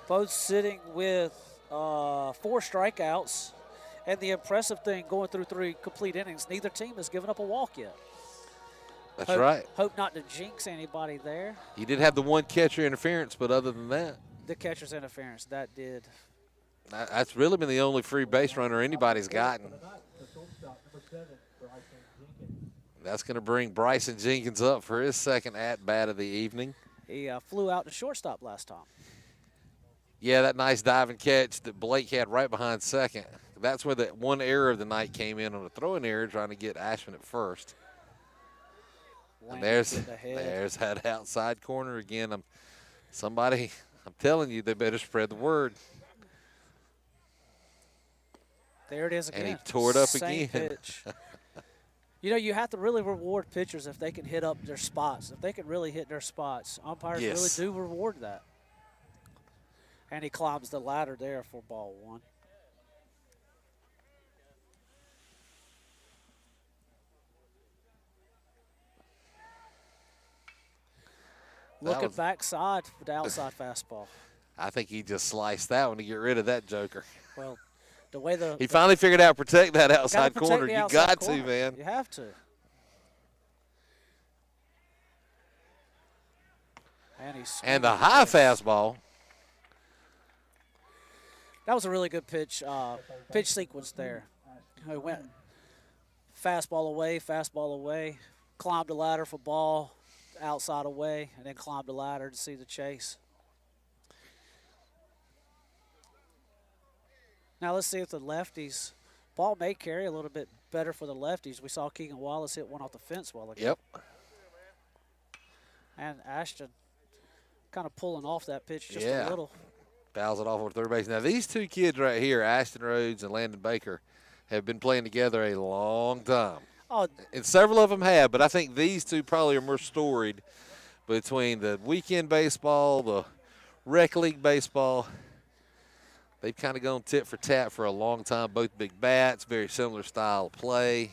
Both sitting with 4 strikeouts. And the impressive thing, going through 3 complete innings, neither team has given up a walk yet. That's right. Hope not to jinx anybody there. You did have the one catcher interference, but other than that. The catcher's interference, that did. That's really been the only free base runner anybody's gotten. That's going to bring Bryson Jenkins up for his second at-bat of the evening. He flew out to shortstop last time. Yeah, that nice diving catch that Blake had right behind second. That's where the one error of the night came in on a throwing error, trying to get Ashman at first. And there's that outside corner again. I'm telling you, they better spread the word. There it is again. And he tore it up Same again. Pitch. You know, you have to really reward pitchers if they can hit up their spots. If they can really hit their spots, umpires really do reward that. And he climbs the ladder there for ball 1. Looking backside for the outside fastball. I think he just sliced that one to get rid of that joker. Well, the way he finally figured out protect that outside protect corner. You got corner. to, man. You have to. And the high fastball. That was a really good pitch sequence there. He went fastball away, climbed the ladder for ball, outside away, and then climbed the ladder to see the chase. Now let's see if the lefties, ball may carry a little bit better for the lefties. We saw Keegan Wallace hit one off the fence while ago. Yep. And Ashton kind of pulling off that pitch just a little. Fouls it off over third base. Now these 2 kids right here, Ashton Rhodes and Landon Baker, have been playing together a long time. Oh, and several of them have, but I think these 2 probably are more storied between the weekend baseball, the rec league baseball. They've kind of gone tit for tat for a long time. Both big bats, very similar style of play.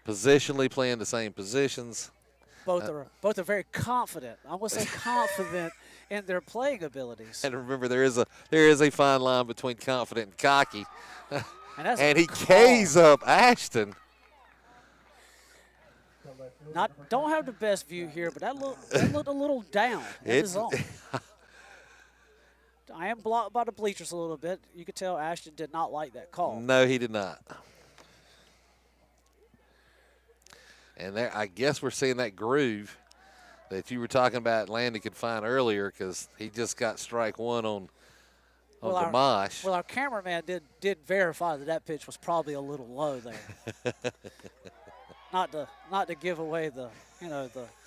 Positionally playing the same positions. Both are very confident. I would say confident in their playing abilities. And remember, there is a fine line between confident and cocky. And he K's up Ashton. Don't have the best view here, but that looked a little down in the zone. I am blocked by the bleachers a little bit. You could tell Ashton did not like that call. No, he did not. And there, I guess we're seeing that groove that you were talking about Landon could find earlier, because he just got strike 1 on Kamash. Well, our cameraman did verify that pitch was probably a little low there. not to give away the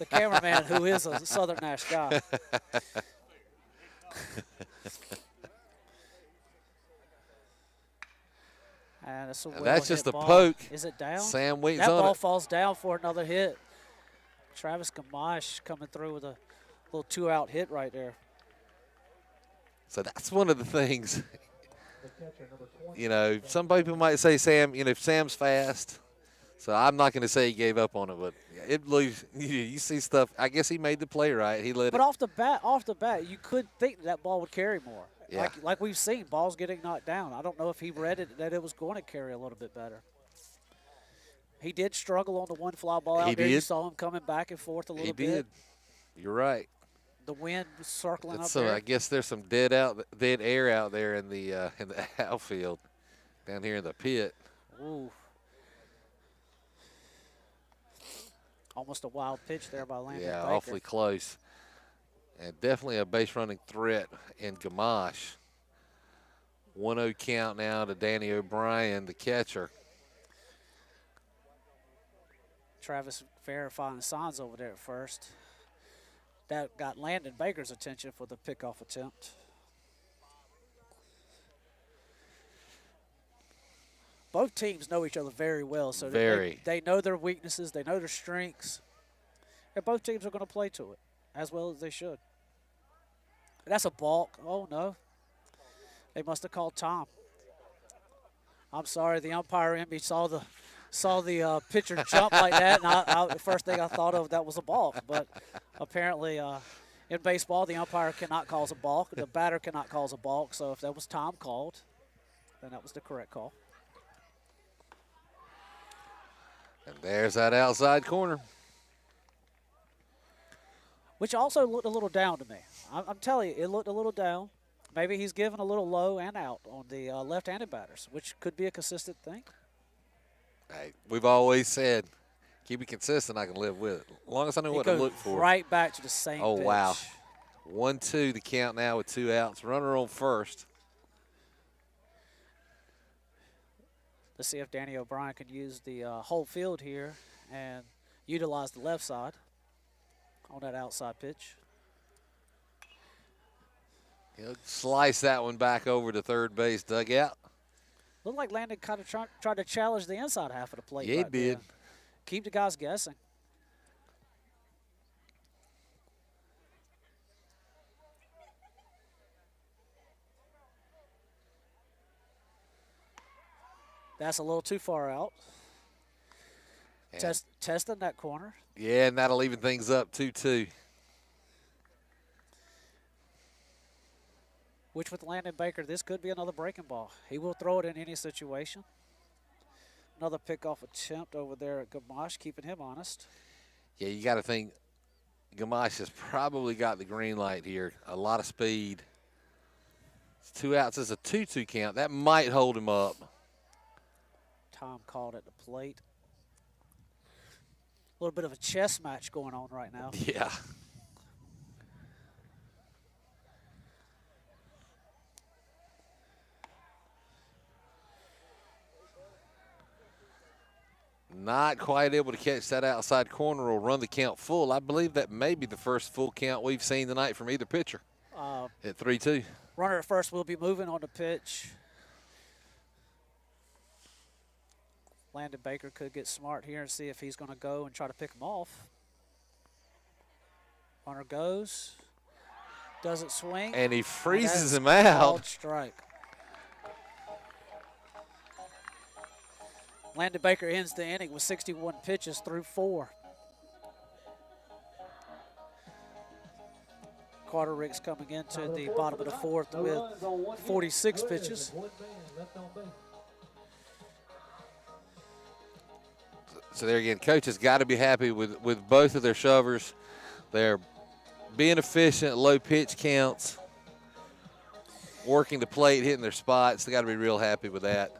cameraman who is a Southern Nash guy. And that's just a ball. poke. Is it down? Sam Wheaton's that on ball it. falls down for another hit. Travis Kamash coming through with a little 2-out hit right there. So that's one of the things. Some people might say Sam's fast. So I'm not going to say he gave up on it, but you see stuff. I guess he made the play right. He let it. But off the bat, you could think that ball would carry more. Yeah. Like we've seen, balls getting knocked down. I don't know if he read it that it was going to carry a little bit better. He did struggle on the one fly ball out there. You saw him coming back and forth a little bit. He did. You're right. The wind was circling up so there. I guess there's some dead air out there in the outfield, down here in the pit. Ooh. Almost a wild pitch there by Landon Baker. Awfully close. And definitely a base running threat in Kamash. 1-0 count now to Danny O'Brien, the catcher. Travis verifying signs over there at first. That got Landon Baker's attention for the pickoff attempt. Both teams know each other very well, so they know their weaknesses, they know their strengths. And both teams are going to play to it as well as they should. That's a balk. Oh, no. They must have called time. I'm sorry, the umpire in me saw the pitcher jump like that, and the first thing I thought of, that was a balk. But apparently In baseball, the umpire cannot cause a balk. The batter cannot cause a balk. So if that was time called, then that was the correct call. And there's that outside corner. Which also looked a little down to me. I'm telling you, it looked a little down. Maybe he's given a little low and out on the left-handed batters, which could be a consistent thing. Hey, we've always said, keep it consistent, I can live with it. As long as I know what to look for. Right back to the same pitch. Oh, wow. 1-2 the count now with 2 outs. Runner on first. Let's see if Danny O'Brien can use the whole field here and utilize the left side on that outside pitch. He'll slice that one back over to third base dugout. Looked like Landon kind of tried to challenge the inside half of the plate. Yeah, he did. Keep the guys guessing. That's a little too far out. Testing that corner. Yeah, and that'll even things up 2-2. Which with Landon Baker, this could be another breaking ball. He will throw it in any situation. Another pickoff attempt over there at Kamash, keeping him honest. Yeah, you got to think Kamash has probably got the green light here. A lot of speed. It's 2 outs. It's a 2-2 count. That might hold him up. Time called at the plate. A little bit of a chess match going on right now. Yeah. Not quite able to catch that outside corner or run the count full. I believe that may be the first full count we've seen tonight from either pitcher at 3-2. Runner at first will be moving on the pitch. Landon Baker could get smart here and see if he's going to go and try to pick him off. Runner goes. Doesn't swing. And he freezes him out. Called strike. Landon Baker ends the inning with 61 pitches through 4. Carter Ricks coming into the bottom of the 4th with 46 pitches. So there again, coach has got to be happy with both of their shovers. They're being efficient, low pitch counts, working the plate, hitting their spots. They got to be real happy with that.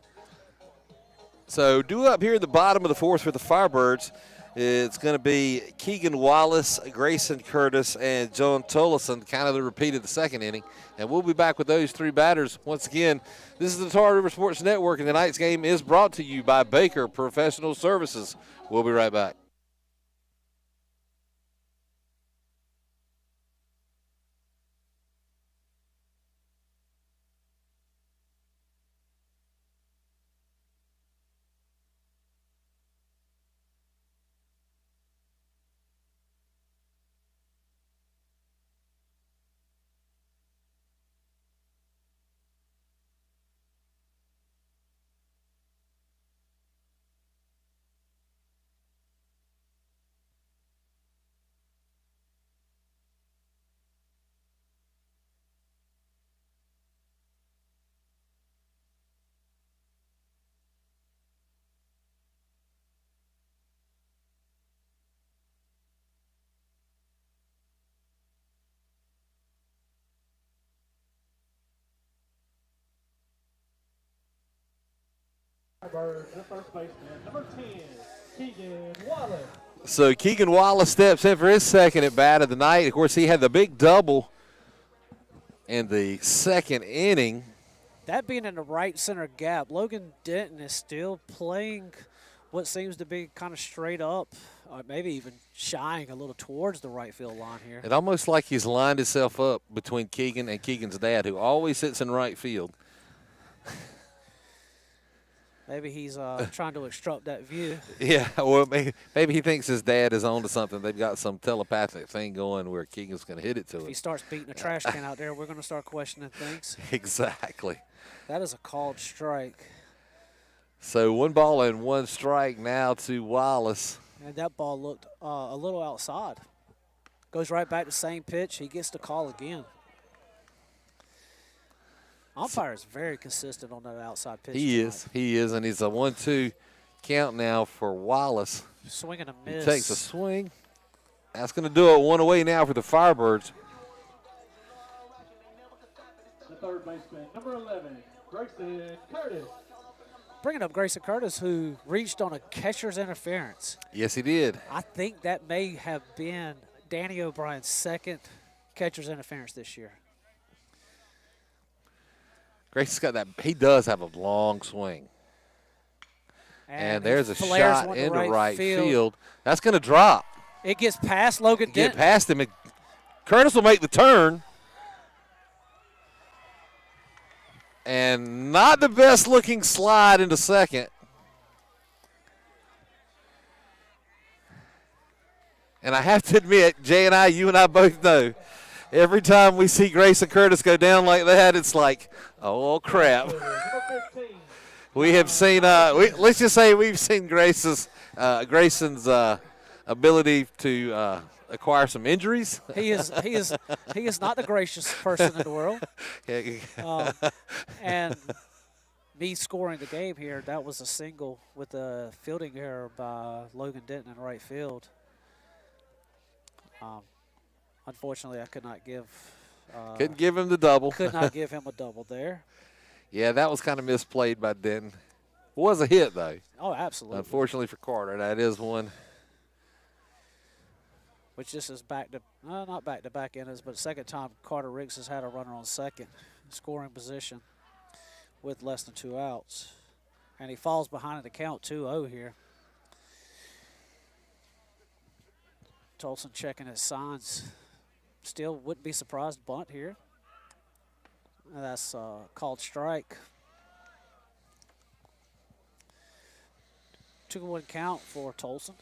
So due up here at the bottom of the 4th for the Firebirds, it's going to be Keegan Wallace, Grayson Curtis, and John Tolleson, kind of the repeat of the second inning. And we'll be back with those 3 batters. Once again, this is the Tar River Sports Network, and tonight's game is brought to you by Baker Professional Services. We'll be right back. The first baseman, number 10, Keegan Wallace. So Keegan Wallace steps in for his second at bat of the night. Of course, he had the big double in the second inning. That being in the right center gap, Logan Denton is still playing what seems to be kind of straight up, or maybe even shying a little towards the right field line here. It's almost like he's lined himself up between Keegan and Keegan's dad, who always sits in right field. Maybe he's trying to obstruct that view. Yeah, well, maybe he thinks his dad is on to something. They've got some telepathic thing going where Keegan's going to hit it to him. If he starts beating a trash can out there, we're going to start questioning things. Exactly. That is a called strike. So 1 ball and 1 strike now to Wallace. And that ball looked a little outside. Goes right back to the same pitch. He gets the call again. Umpire is very consistent on that outside pitch. He is, and he's a 1-2 count now for Wallace. Swing and a miss. He takes a swing. That's going to do it. One away now for the Firebirds. The third baseman, number 11, Grayson Curtis. Bringing up Grayson Curtis, who reached on a catcher's interference. Yes, he did. I think that may have been Danny O'Brien's second catcher's interference this year. Grayson's got that. He does have a long swing. And there's a shot into right field. That's going to drop. It gets past Logan Denton. Get past him. Curtis will make the turn. And not the best looking slide into second. And I have to admit, Jay and I, you and I both know, every time we see Grayson Curtis go down like that, it's like, oh, crap. We have seen, let's just say we've seen Grayson's ability to acquire some injuries. He is not the gracious person in the world. And me scoring the game here, that was a single with a fielding error by Logan Denton in right field. Unfortunately, I could not give. Couldn't give him the double. Could not give him a double there. Yeah, that was kind of misplayed by Denton. It was a hit, though. Oh, absolutely. Unfortunately for Carter, that is one. Which this is not back-to-back innings, but second time Carter Riggs has had a runner on second, scoring position with less than 2 outs. And he falls behind in the count 2-0 here. Tolleson checking his signs. Still wouldn't be surprised bunt here. And that's called strike. 2-1 count for Tolleson.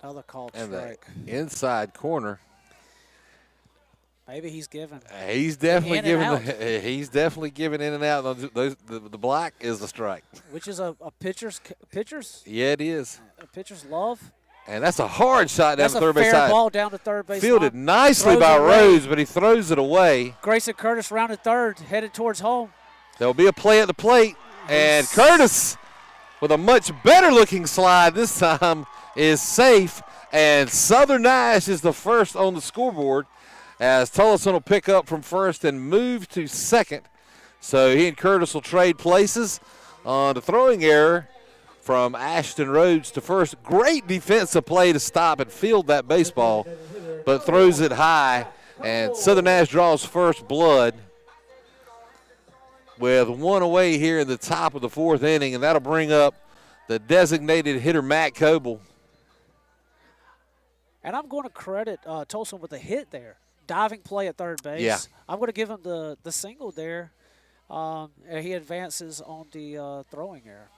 Another called strike. The inside corner. Maybe he's given. He's definitely giving. He's definitely giving in and out. The black is a strike. Which is a pitcher's. Yeah, it is. A pitcher's love. And that's a hard shot down the third base side. That's a fair ball down to third base. Fielded nicely by Rhodes, but he throws it away. Grayson Curtis rounded third, headed towards home. There will be a play at the plate, and Curtis, with a much better looking slide this time, is safe. And Southern Nash is the first on the scoreboard, as Tolleson will pick up from first and move to second. So he and Curtis will trade places on the throwing error from Ashton Rhodes to first. Great defensive play to stop and field that baseball, but throws it high. And Southern Nash draws first blood with one away here in the top of the fourth inning, and that'll bring up the designated hitter, Matt Coble. And I'm going to credit Tolleson with a hit there. Diving play at third base. Yeah. I'm going to give him the single there. And he advances on the throwing error.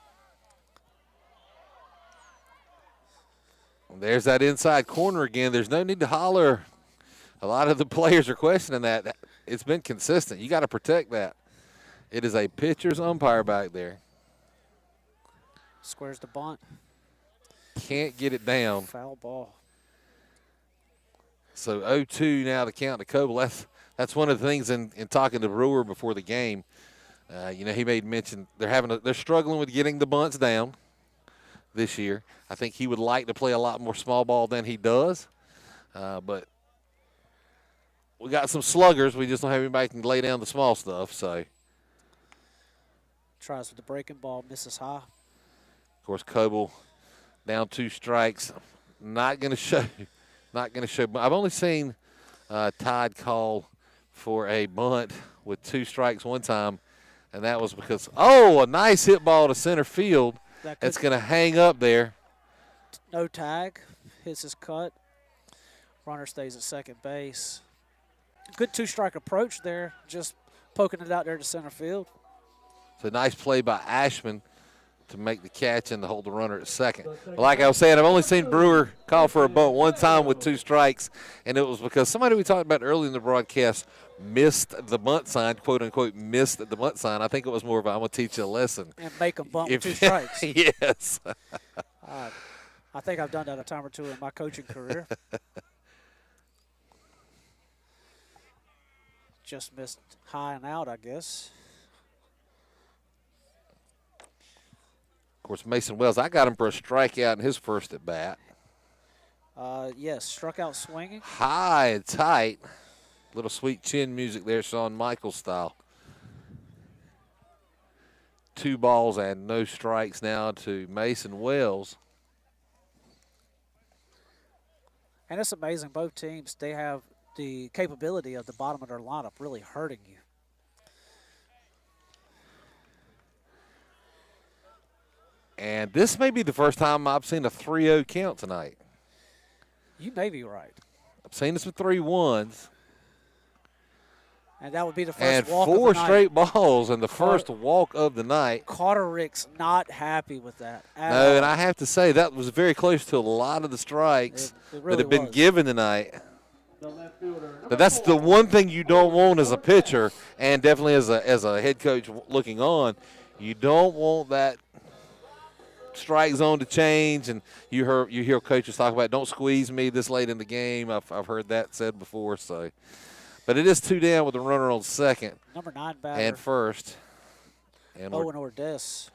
There's that inside corner again. There's no need to holler. A lot of the players are questioning that. It's been consistent. You got to protect that. It is a pitcher's umpire back there. Squares the bunt. Can't get it down. Foul ball. So 0-2 now to count to Coble. That's one of the things in talking to Brewer before the game. He made mention they're struggling with getting the bunts down this year. I think he would like to play a lot more small ball than he does. But we got some sluggers. We just don't have anybody who can lay down the small stuff. So tries with the breaking ball, misses high. Of course, Coble down 2 strikes. Not going to show. I've only seen Todd call for a bunt with 2 strikes one time, and that was because, a nice hit ball to center field. That's going to hang up there. No tag. Hits his cut. Runner stays at second base. Good 2-strike approach there, just poking it out there to center field. It's a nice play by Ashman to make the catch and to hold the runner at second. But like I was saying, I've only seen Brewer call for a bunt one time with 2 strikes, and it was because somebody we talked about early in the broadcast missed the bunt sign, quote unquote, missed the bunt sign. I think it was more of I'm going to teach you a lesson. And make them bump with 2 strikes. Yes. I think I've done that a time or 2 in my coaching career. Just missed high and out, I guess. Of course, Mason Wells, I got him for a strikeout in his first at bat. Yes, struck out swinging. High and tight. Little sweet chin music there, Shawn Michaels style. 2 balls and no strikes now to Mason Wells. And it's amazing, both teams, they have the capability of the bottom of their lineup really hurting you. And this may be the first time I've seen a 3-0 count tonight. You may be right. I've seen this with 3 1s. And that would be the first and walk of the 4 night. straight balls and the first walk of the night. Carter Rick's not happy with that at all. No, and I have to say that was very close to a lot of the strikes it really that have been was. given tonight. But that's the one thing you don't want as a pitcher, and definitely as a head coach looking on. You don't want that strike zone to change, and you hear coaches talk about don't squeeze me this late in the game. I've heard that said before. So, but it is 2 down with a runner on second. Number 9 batter. And first. And Owen Ordess.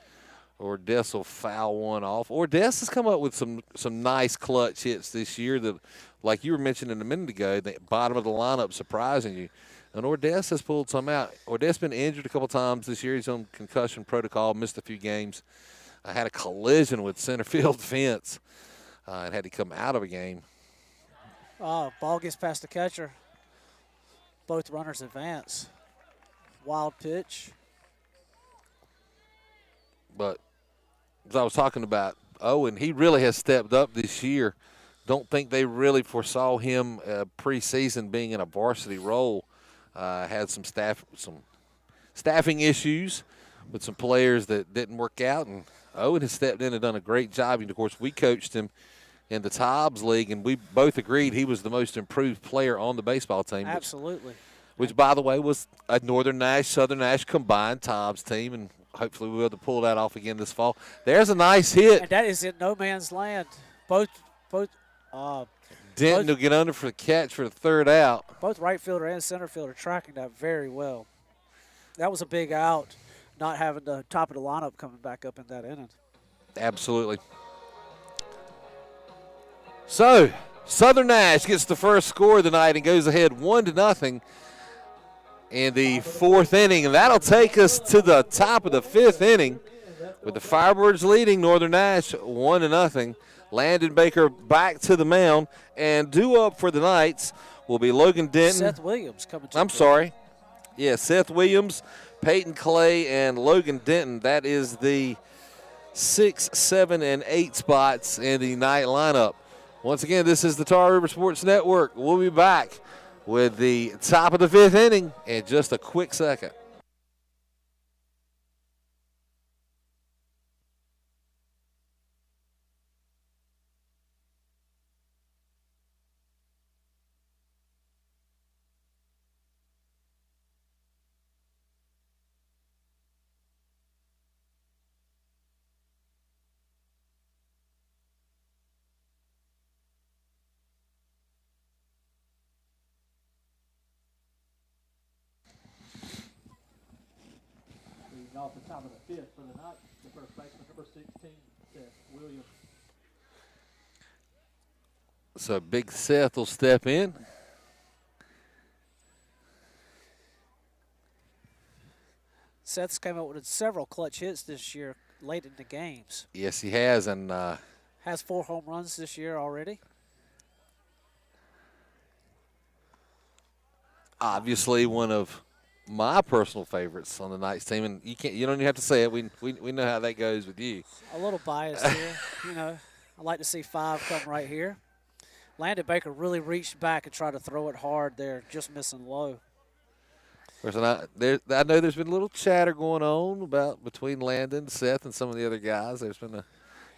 Ordess will foul one off. Ordess has come up with some nice clutch hits this year that, like you were mentioning a minute ago, the bottom of the lineup surprising you. And Ordess has pulled some out. Ordess been injured a couple times this year. He's on concussion protocol, missed a few games. I had a collision with center field fence and had to come out of a game. Ball gets past the catcher. Both runners advance. Wild pitch. But as I was talking about Owen, he really has stepped up this year. Don't think they really foresaw him preseason being in a varsity role. Had some staffing issues with some players that didn't work out, and Owen has stepped in and done a great job. And, of course, we coached him in the Tobbs League, and we both agreed he was the most improved player on the baseball team. Absolutely. Which by the way, was a Northern Nash, Southern Nash combined Tobbs team, and hopefully we'll be able to pull that off again this fall. There's a nice hit. And that is in no man's land. Denton will get under for the catch for the 3rd out. Both right fielder and center fielder tracking that very well. That was a big out, not having the top of the lineup coming back up in that inning. Absolutely. So, Southern Nash gets the first score of the night and goes ahead 1-0 in the 4th inning. And that'll take us to the top of the 5th inning with the Firebirds leading Northern Nash 1-0. Landon Baker back to the mound, and due up for the Knights will be Logan Denton. Seth Williams coming to I'm sorry. Yeah, Seth Williams, Peyton Clay, and Logan Denton. That is the 6, 7, and 8 spots in the night lineup. Once again, this is the Tar River Sports Network. We'll be back with the top of the 5th inning in just a quick second. Off the top of the 5th for the night, the first baseman, number 16, Seth Williams. So Big Seth will step in. Seth's came up with several clutch hits this year late in the games. Yes, he has, and has 4 home runs this year already. Obviously one of my personal favorites on the Knights team, and you don't even have to say it. We know how that goes with you. A little biased here, I like to see 5 come right here. Landon Baker really reached back and tried to throw it hard there, just missing low. Of course, I know there's been a little chatter going on between Landon, Seth, and some of the other guys. There's been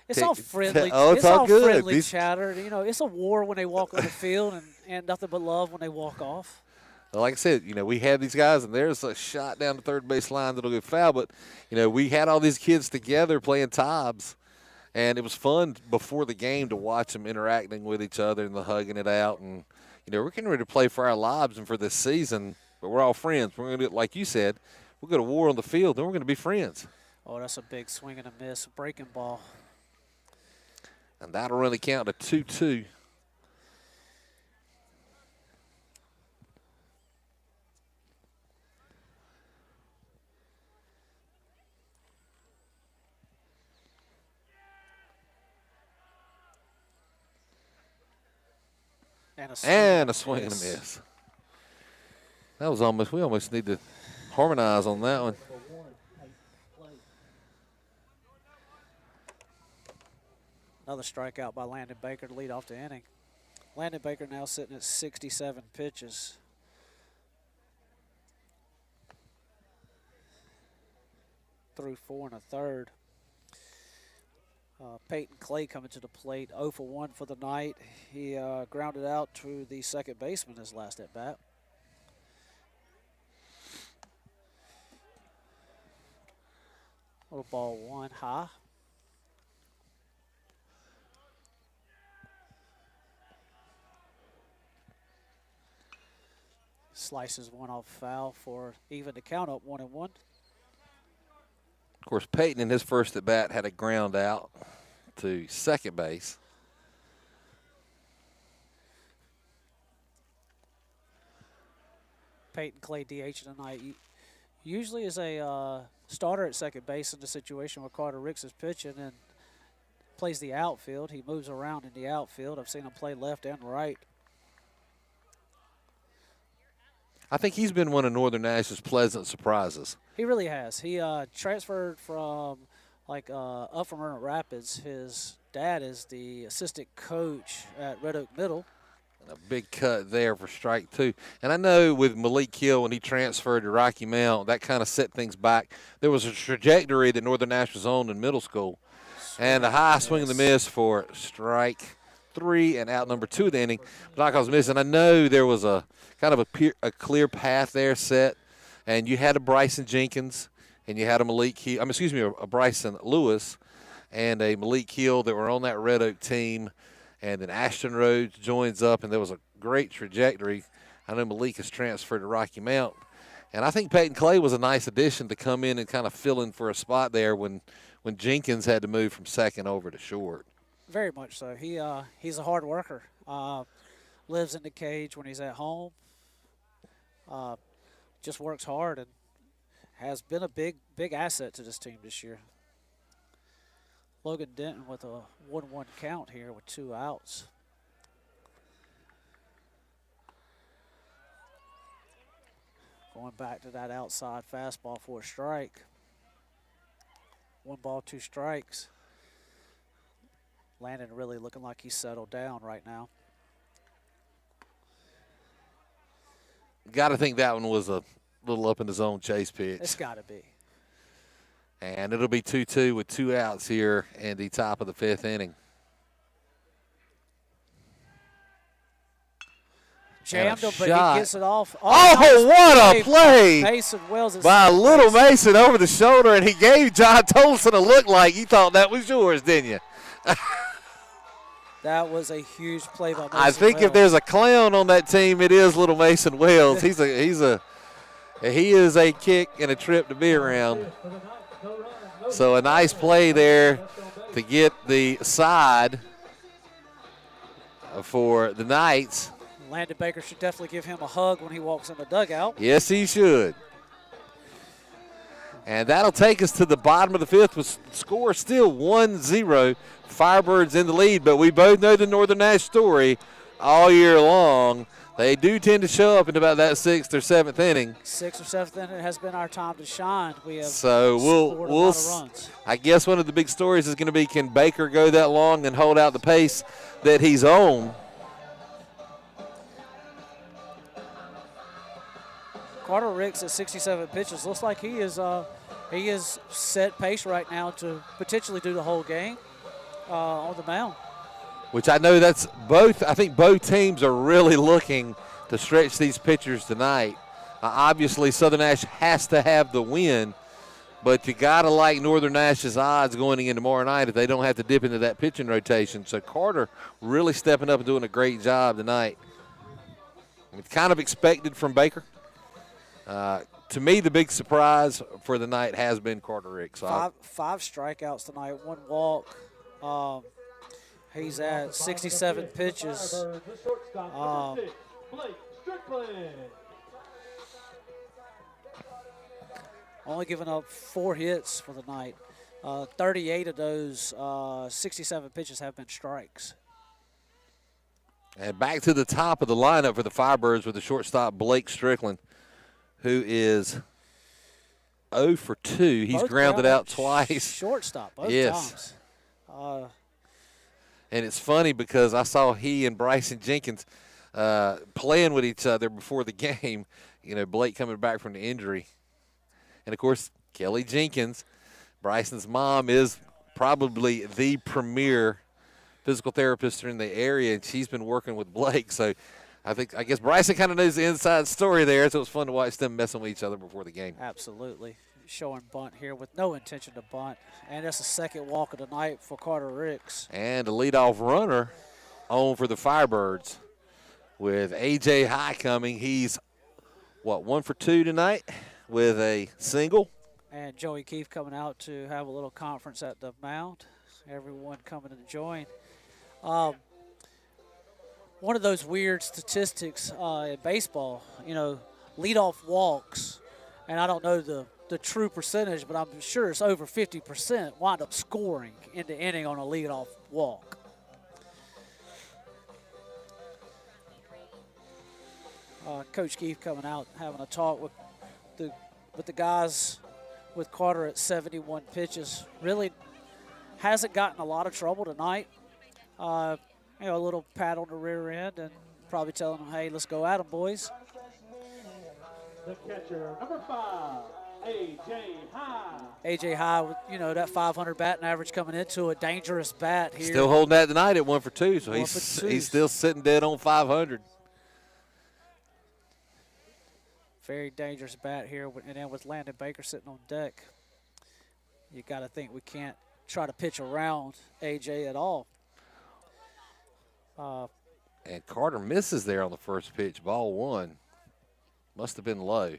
it's all friendly. It's all good. Friendly chatter. You know, it's a war when they walk on the field, and nothing but love when they walk off. Like I said, you know, we had these guys, and there's a shot down the third base line that'll get foul. But, you know, we had all these kids together playing Tobs, and it was fun before the game to watch them interacting with each other and the hugging it out. And, you know, we're getting ready to play for our lives and for this season, but we're all friends. We're going to do it like you said. We'll go to war on the field, then we're going to be friends. Oh, that's a big swing and a miss, breaking ball. And that'll really count to 2-2. And a swing and a miss. That was we almost need to harmonize on that one. Another strikeout by Landon Baker to lead off the inning. Landon Baker now sitting at 67 pitches. Through 4 1/3. Peyton Clay coming to the plate, 0 for 1 for the night. He grounded out to the second baseman his last at bat. Little ball 1 high. Slices one off foul for even to count up 1-1. Of course, Peyton in his first at bat had a ground out to second base. Peyton Clay DH tonight. Usually is a starter at second base in the situation where Carter Ricks is pitching and plays the outfield. He moves around in the outfield. I've seen him play left and right. I think he's been one of Northern Nash's pleasant surprises. He really has. He transferred from up from Ernest Rapids. His dad is the assistant coach at Red Oak Middle. And a big cut there for strike 2. And I know with Malik Hill when he transferred to Rocky Mount, that kind of set things back. There was a trajectory that Northern Nash was on in middle school. And a high swing and the miss for strike 3 and out number 2 of the inning. But like I was missing, I know there was a kind of a clear path there set. And you had a Bryson Jenkins and you had a a Bryson Lewis and a Malik Hill that were on that Red Oak team. And then Ashton Rhodes joins up, and there was a great trajectory. I know Malik has transferred to Rocky Mount. And I think Peyton Clay was a nice addition to come in and kind of fill in for a spot there when Jenkins had to move from second over to short. Very much so. He's a hard worker. Lives in the cage when he's at home. Just works hard and has been a big asset to this team this year. Logan Denton with a 1-1 count here with 2 outs. Going back to that outside fastball for a strike. 1 ball, 2 strikes. Landon really looking like he's settled down right now. Got to think that one was a little up in the zone chase pitch. It's got to be. And it'll be 2-2 with 2 outs here in the top of the 5th inning. Jammed him, but he gets it off. Oh, nice what a play Mason Wells by Little Mason over the shoulder, and he gave John Tolleson a look like you thought that was yours, didn't you? That was a huge play by Mason I think Wells. If there's a clown on that team, it is Little Mason Wells. He is a kick and a trip to be around. So a nice play there to get the side for the Knights. Landon Baker should definitely give him a hug when he walks in the dugout. Yes, he should. And that'll take us to the bottom of the 5th with score still 1-0. Firebirds in the lead, but we both know the Northern Nash story all year long. They do tend to show up in about that 6th or 7th inning. 6th or 7th inning has been our time to shine. We have scored a lot of runs. I guess one of the big stories is going to be, can Baker go that long and hold out the pace that he's on? Carter Ricks at 67 pitches looks like he is set pace right now to potentially do the whole game on the mound. Which I know that's both. I think both teams are really looking to stretch these pitchers tonight. Obviously, Southern Nash has to have the win, but you got to like Northern Nash's odds going in tomorrow night if they don't have to dip into that pitching rotation. So Carter really stepping up and doing a great job tonight. It's kind of expected from Baker. To me, the big surprise for the night has been Carter Ricks. Five strikeouts tonight, 1 walk. He's at 67 pitches. Only giving up 4 hits for the night. 38 of those 67 pitches have been strikes. And back to the top of the lineup for the Firebirds with the shortstop Blake Strickland, who is 0 for 2. He's grounded out twice. Shortstop both yes. times. And it's funny because I saw he and Bryson Jenkins playing with each other before the game. You know, Blake coming back from the injury. And, of course, Kelly Jenkins, Bryson's mom, is probably the premier physical therapist in the area, and she's been working with Blake. So I guess Bryson kind of knows the inside story there, so it was fun to watch them messing with each other before the game. Absolutely. Showing bunt here with no intention to bunt. And that's the second walk of the night for Carter Ricks. And a leadoff runner on for the Firebirds with A.J. High coming. He's, 1 for 2 tonight with a single. And Joey Keefe coming out to have a little conference at the mound. Everyone coming to join. One of those weird statistics in baseball, you know, leadoff walks, and I don't know the true percentage, but I'm sure it's over 50% wind up scoring in the inning on a leadoff walk. Coach Keefe coming out having a talk with the guys with Carter at 71 pitches. Really hasn't gotten a lot of trouble tonight. A little pat on the rear end and probably telling them, hey, let's go at them, boys. The catcher, number 5, A.J. High. A.J. High, with, that 500 batting average coming into a dangerous bat here. Still holding that tonight at 1 for 2, so he's still sitting dead on 500. Very dangerous bat here, and then with Landon Baker sitting on deck, you got to think we can't try to pitch around A.J. at all. And Carter misses there on the first pitch, ball 1. Must have been low.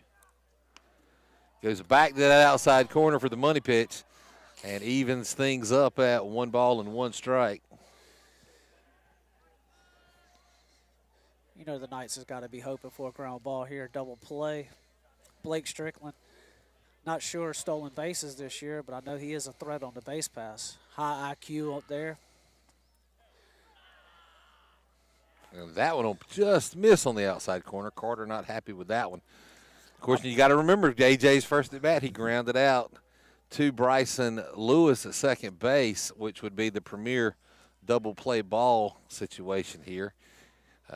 Goes back to that outside corner for the money pitch and evens things up at 1 ball and 1 strike. The Knights has got to be hoping for a ground ball here, double play. Blake Strickland, not sure stolen bases this year, but I know he is a threat on the base pass. High IQ up there. And that one will just miss on the outside corner. Carter not happy with that one. Of course, you got to remember AJ's first at bat, he grounded out to Bryson Lewis at second base, which would be the premier double play ball situation here.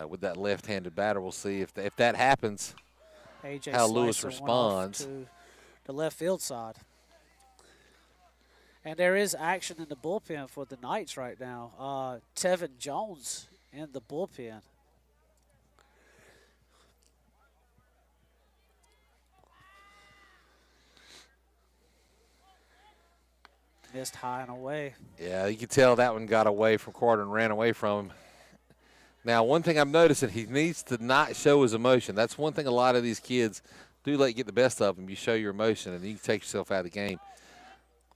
With that left-handed batter, we'll see if that happens, AJ how Lewis responds. To the left field side. And there is action in the bullpen for the Knights right now. Tevin Jones in the bullpen. Missed high and away. Yeah, you can tell that one got away from Carter and ran away from him. Now, one thing I'm noticing, he needs to not show his emotion. That's one thing a lot of these kids do let you get the best of them. You show your emotion, and you can take yourself out of the game.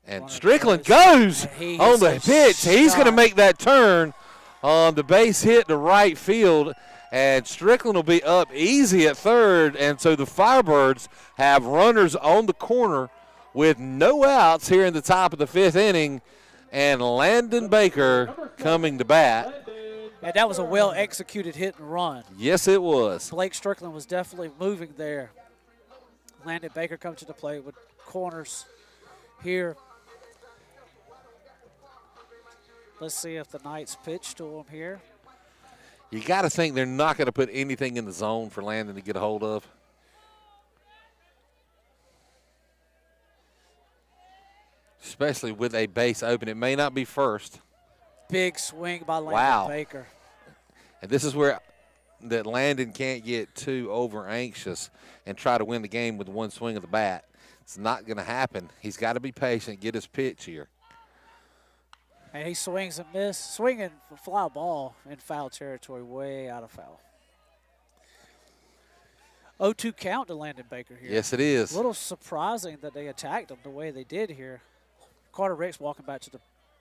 And Strickland goes on the pitch. He's going to make that turn on the base hit to right field, and Strickland will be up easy at third. And so the Firebirds have runners on the corner with no outs here in the top of the 5th inning, and Landon Baker coming to bat. And that was a well-executed hit and run. Yes, it was. Blake Strickland was definitely moving there. Landon Baker comes to the plate with corners here. Let's see if the Knights pitch to him here. You got to think they're not going to put anything in the zone for Landon to get a hold of. especially with a base open. It may not be first. Big swing by Landon Wow. Baker. And this is where that Landon can't get too over anxious and try to win the game with one swing of the bat. It's not going to happen. He's got to be patient, get his pitch here. And he swings and misses, swinging a fly ball in foul territory, way out of foul. 0-2 count to Landon Baker here. Yes, it is. A little surprising that they attacked him the way they did here. Carter Ricks walking back to the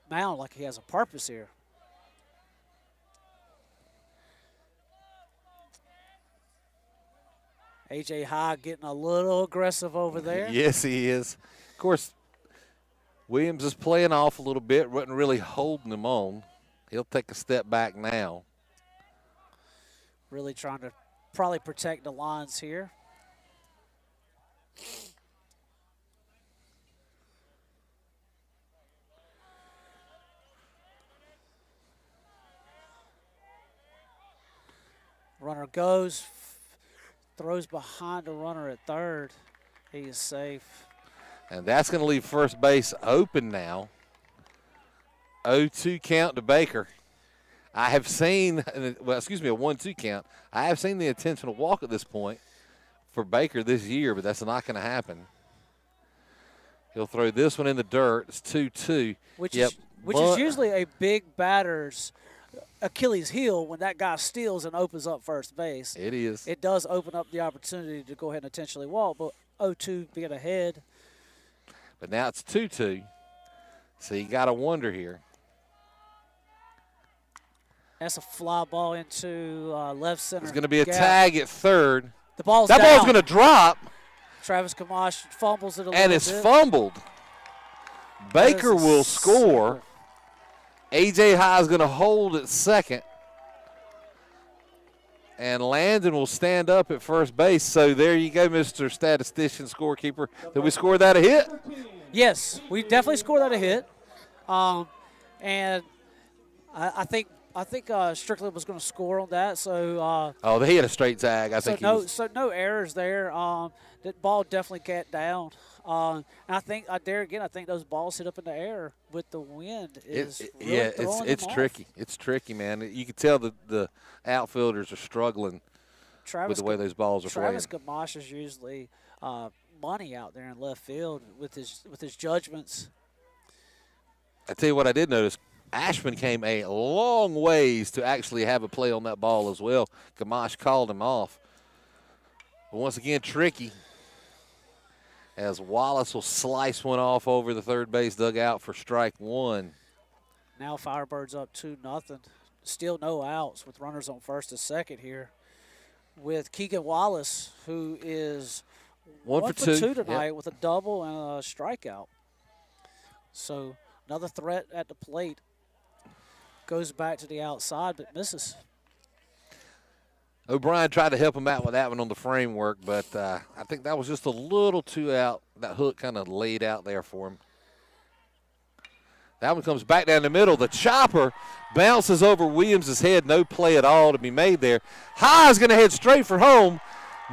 mound like he has a purpose here. A.J. High getting a little aggressive over there. Yes, he is. Of course, Williams is playing off a little bit, wasn't really holding him on. He'll take a step back now. Really trying to probably protect the lines here. Runner goes, throws behind the runner at third. He is safe. And that's going to leave first base open now. 0-2 count to Baker. I have seen, well, excuse me, a 1-2 count. I have seen the intentional walk at this point for Baker this year, but that's not going to happen. He'll throw this one in the dirt. It's 2-2. Which is usually a big batter's Achilles heel when that guy steals and opens up first base. It is. It does open up the opportunity to go ahead and intentionally walk, but 0-2 being ahead. But now it's 2-2. So you got to wonder here. That's a fly ball into left center. There's going to be a gap. tag at third. The ball's that down. ball's going to drop. Travis Kamash fumbles it a little and bit. it's fumbled. Baker will score. A.J. High is going to hold at second. And Landon will stand up at first base. So there you go, Mr. Statistician, scorekeeper. Did we score that a hit? Yes, we definitely scored that a hit. And I think Strickland was going to score on that. So he had a straight tag. I think so no errors there. That ball definitely got down. And I think there again, I think those balls hit up in the air with the wind. It's tricky. It's tricky, man. You can tell the outfielders are struggling with the way those balls are Travis playing. Kamash is usually money out there in left field with his judgments. I tell you what, I did notice. Ashman came a long ways to actually have a play on that ball as well. Kamash called him off. But once again, tricky, as Wallace will slice one off over the third base dugout for strike one. Now Firebird's up 2-0. Still no outs with runners on first and second here with Keegan Wallace, who is one for two tonight with a double and a strikeout. So another threat at the plate. Goes back to the outside but misses. O'Brien tried to help him out with that one on the framework, but I think that was just a little too out. That hook kind of laid out there for him. That one comes back down the middle. The chopper bounces over Williams' head. No play at all to be made there. High is going to head straight for home.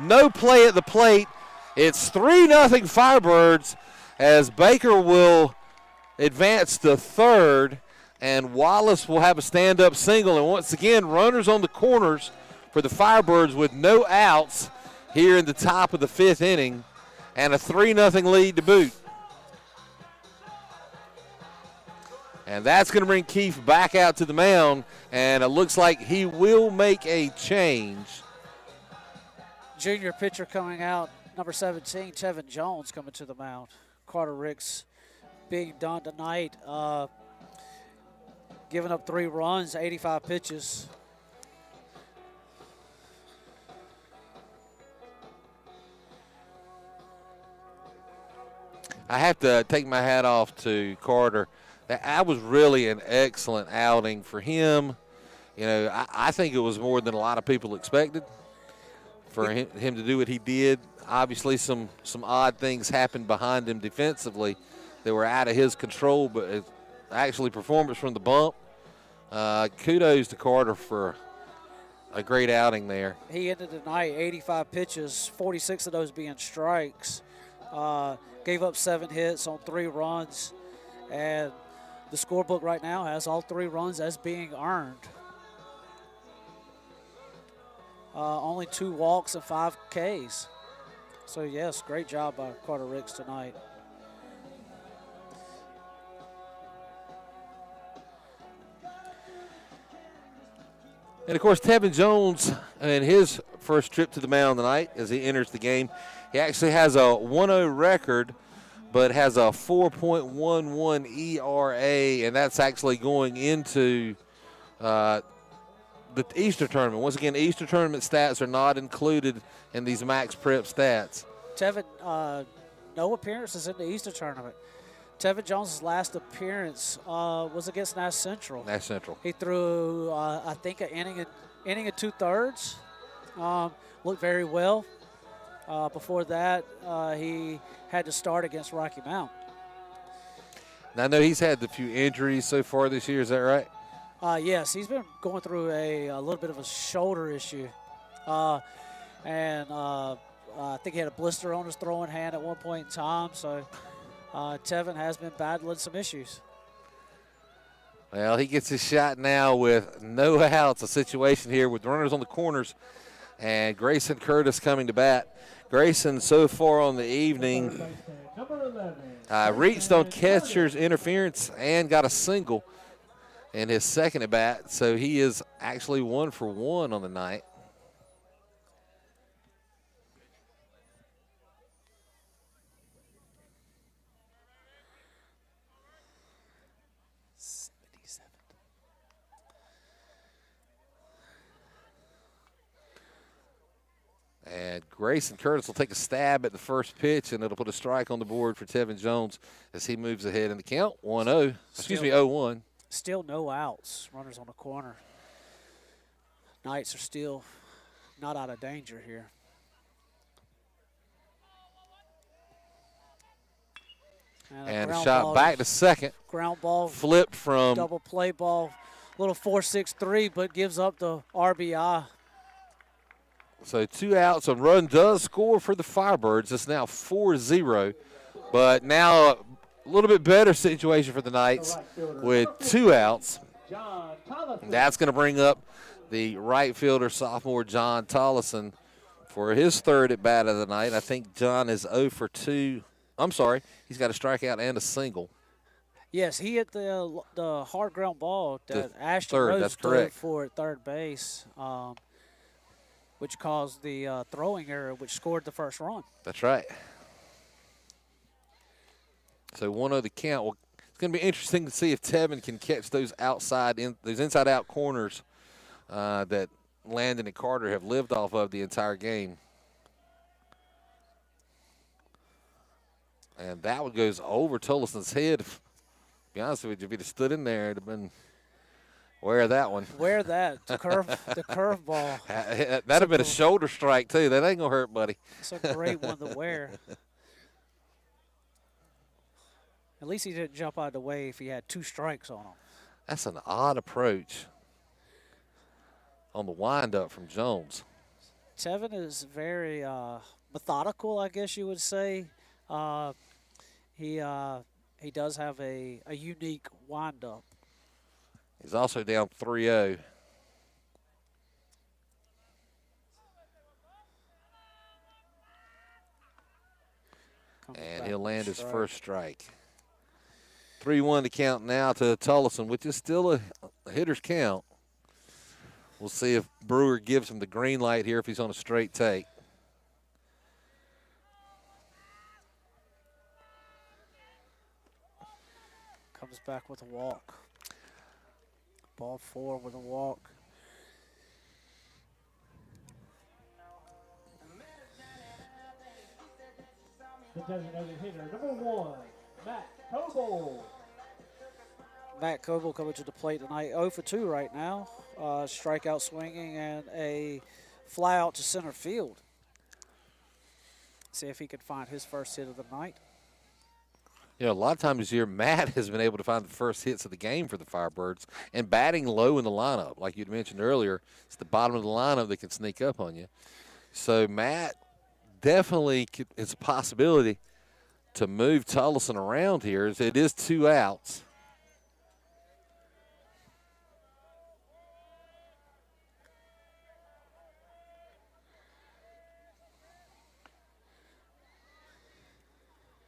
No play at the plate. It's 3-0 Firebirds as Baker will advance to third, and Wallace will have a stand-up single. And once again, runners on the corners for the Firebirds with no outs here in the top of the fifth inning, and a 3-0 lead to boot. And that's going to bring Keefe back out to the mound, and it looks like he will make a change. Junior pitcher coming out, number 17, Tevin Jones coming to the mound. Carter Ricks being done tonight, giving up 3 runs, 85 pitches. I have to take my hat off to Carter. That was really an excellent outing for him. You know, I think it was more than a lot of people expected for him to do what he did. Obviously, some odd things happened behind him defensively that were out of his control, but actually performance from the bump. Kudos to Carter for a great outing there. He ended the night 85 pitches, 46 of those being strikes. Gave up 7 hits on 3 runs. And the scorebook right now has all 3 runs as being earned. Only 2 walks and 5 Ks. So, yes, great job by Carter Ricks tonight. And, of course, Tevin Jones in his first trip to the mound tonight as he enters the game, he actually has a 1-0 record, but has a 4.11 ERA, and that's actually going into the Easter tournament. Once again, Easter tournament stats are not included in these max prep stats. Tevin, no appearances in the Easter tournament. Tevin Jones' last appearance was against Nash Central. Nash Central. He threw, I think, an inning and 2/3. Looked very well. Before that, he had to start against Rocky Mount. Now, I know he's had a few injuries so far this year. Is that right? Yes, he's been going through a little bit of a shoulder issue. And I think he had a blister on his throwing hand at one point in time. So Tevin has been battling some issues. Well, he gets his shot now with no outs, a situation here with runners on the corners, and Grayson Curtis coming to bat. Grayson, so far on the evening, reached on catcher's interference and got a single in his second at bat, so he is actually 1 for 1 on the night. And Grayson Curtis will take a stab at the first pitch, and it'll put a strike on the board for Tevin Jones as he moves ahead in the count. 1-0. Excuse me, 0-1. Still no outs. Runners on the corner. Knights are still not out of danger here. And a shot back to second. Ground ball. Flipped from. Double play ball. Little 4-6-3, but gives up the RBI. So 2 outs. A run does score for the Firebirds. It's now 4-0. But now a little bit better situation for the Knights with 2 outs. That's going to bring up the right fielder, sophomore John Tolleson, for his 3rd at bat of the night. I think John is 0 for 2. I'm sorry. He's got a strikeout and a single. Yes, he hit the hard ground ball that Ashton Rhodes threw for at third base, which caused the throwing error, which scored the first run. That's right. So 1-0 the count. Well, it's going to be interesting to see if Tevin can catch those those inside-out corners that Landon and Carter have lived off of the entire game. And that one goes over Tolleson's head. To be honest with you, if he'd have stood in there, it'd have been wear that one. Wear that, the curve ball. That'd have been a shoulder strike, too. That ain't going to hurt, buddy. It's a great one to wear. At least he didn't jump out of the way if he had 2 strikes on him. That's an odd approach on the windup from Jones. Tevin is very methodical, I guess you would say. He does have a unique windup. He's also down 3-0. And he'll land his first strike. 3-1 to count now to Tolleson, which is still a hitter's count. We'll see if Brewer gives him the green light here if he's on a straight take. Comes back with a walk. Ball 4 with a walk. The designated hitter, number 1, Matt Coble. Matt Coble coming to the plate tonight, 0 for 2 right now. Strikeout swinging and a fly out to center field. See if he can find his first hit of the night. You know, a lot of times this year, Matt has been able to find the first hits of the game for the Firebirds and batting low in the lineup. Like you'd mentioned earlier, it's the bottom of the lineup that can sneak up on you. So Matt definitely it's a possibility to move Tolleson around here. It is 2 outs.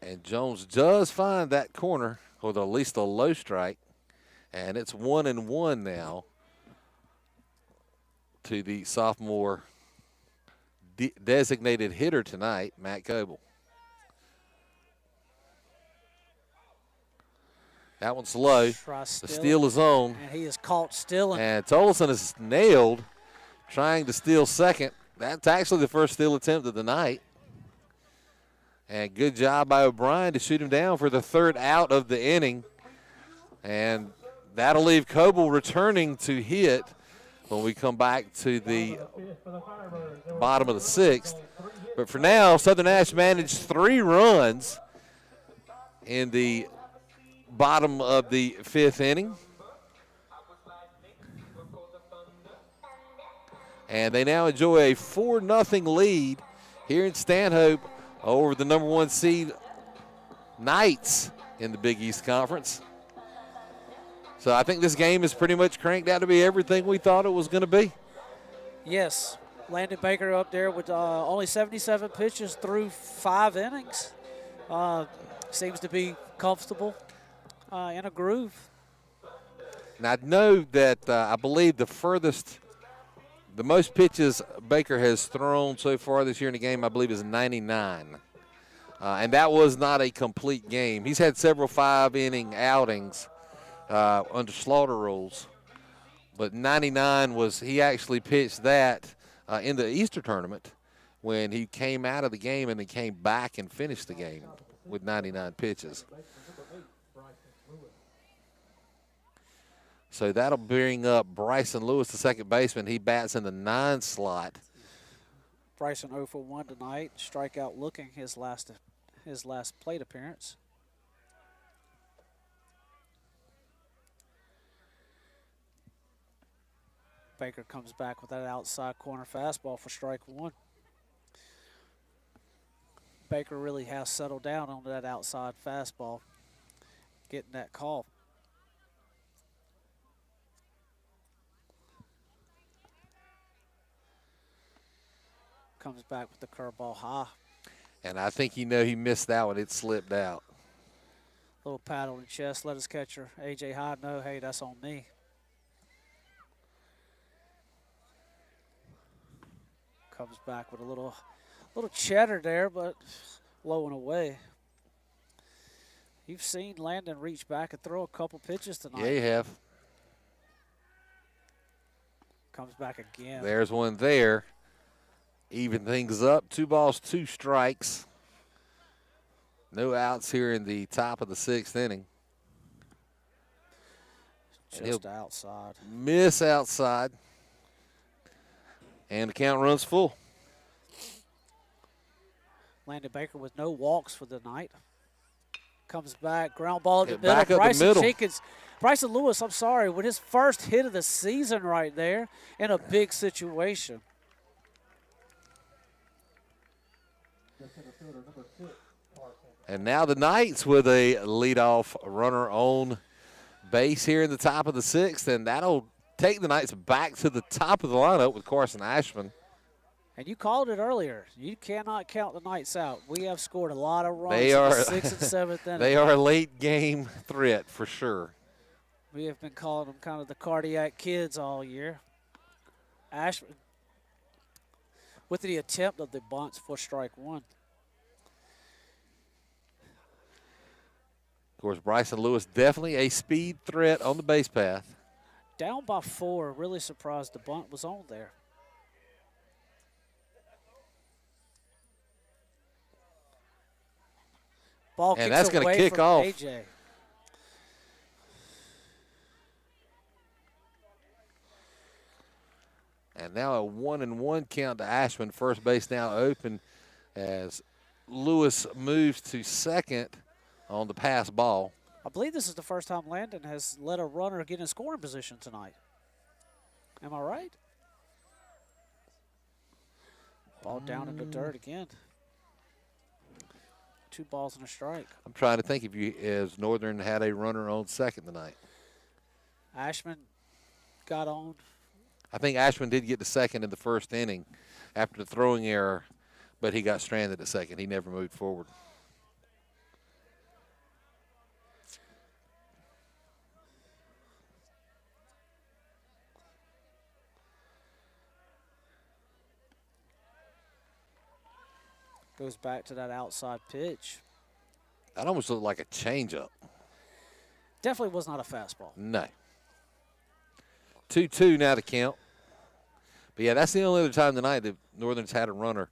And Jones does find that corner, or at least a low strike. And it's 1-1 now to the sophomore designated hitter tonight, Matt Coble. That one's low. The steal is on. And he is caught stealing. And Tolleson is nailed trying to steal second. That's actually the first steal attempt of the night. And good job by O'Brien to shoot him down for the 3rd out of the inning. And that'll leave Coble returning to hit when we come back to the bottom of the 6th. But for now, Southern Nash managed 3 runs in the bottom of the 5th inning. And they now enjoy a 4-0 lead here in Stanhope over the number 1 seed Knights in the Big East Conference. So I think this game is pretty much cranked out to be everything we thought it was going to be. Yes. Landon Baker up there with only 77 pitches through 5 innings. Seems to be comfortable in a groove. Now, I know that I believe the most pitches Baker has thrown so far this year in the game, I believe, is 99. And that was not a complete game. He's had several 5-inning outings under slaughter rules. But 99 he actually pitched that in the Easter tournament when he came out of the game and then came back and finished the game with 99 pitches. So that'll bring up Bryson Lewis, the second baseman. He bats in the 9 slot. Bryson 0 for 1 tonight. Strikeout looking his last plate appearance. Baker comes back with that outside corner fastball for strike 1. Baker really has settled down on that outside fastball, getting that call. Comes back with the curveball high. And I think he missed that one. It slipped out. Little pat on the chest. Let his catcher, A.J. Hyde, know, hey, that's on me. Comes back with a little cheddar there, but low and away. You've seen Landon reach back and throw a couple pitches tonight. Yeah, you have. Comes back again. There's one there. Even things up. 2 balls, 2 strikes. No outs here in the top of the 6th inning. Just outside. Miss outside. And the count runs full. Landon Baker with no walks for the night. Comes back, ground ball in the Back middle. up the middle. Bryson Lewis, I'm sorry, with his first hit of the season right there in a big situation. And now the Knights with a leadoff runner on base here in the top of the 6th, and that'll take the Knights back to the top of the lineup with Carson Ashman. And you called it earlier. You cannot count the Knights out. We have scored a lot of runs They in are, the 6th and 7th inning. They are a late game threat for sure. We have been calling them kind of the cardiac kids all year. Ashman with the attempt of the bunts for strike 1. Of course, Bryson Lewis definitely a speed threat on the base path. Down by 4, really surprised the bunt was on there. Ball And kicks that's going to away kick from off. AJ. And now a 1-1 count to Ashman. First base now open as Lewis moves to second on the pass ball. I believe this is the first time Landon has let a runner get in scoring position tonight. Am I right? Ball down in the dirt again. 2 balls and a strike. I'm trying to think if Northern had a runner on second tonight. Ashman got on. I think Ashman did get to second in the first inning after the throwing error, but he got stranded at second. He never moved forward. Goes back to that outside pitch. That almost looked like a changeup. Definitely was not a fastball. No. 2-2 now to count. But, yeah, that's the only other time tonight that Northern's had a runner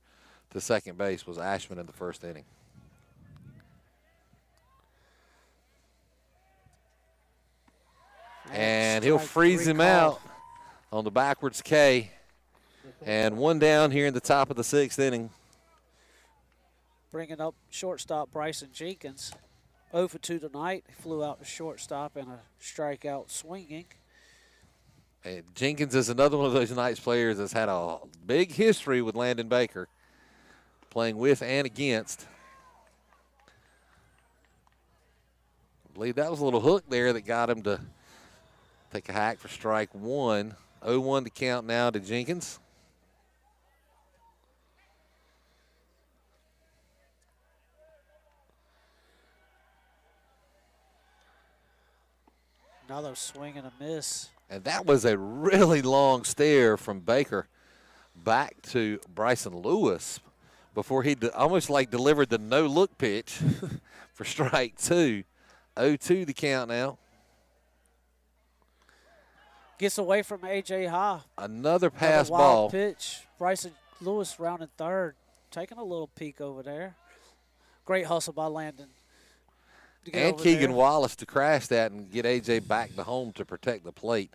to second base was Ashman in the first inning. And he'll freeze him out on the backwards K. And 1 down here in the top of the 6th inning. Bringing up shortstop Bryson Jenkins. 0 for 2 tonight. He flew out to shortstop and a strikeout swinging. And Jenkins is another one of those nice players that's had a big history with Landon Baker, playing with and against. I believe that was a little hook there that got him to take a hack for strike 1. 0-1 to count now to Jenkins. Another swing and a miss. And that was a really long stare from Baker back to Bryson Lewis before he almost like delivered the no-look pitch for strike 2. 0-2 the count now. Gets away from A.J. Ha. Another pass wild ball. Pitch. Bryson Lewis rounding third. Taking a little peek over there. Great hustle by Landon. And Keegan Wallace to crash that and get A.J. back to home to protect the plate.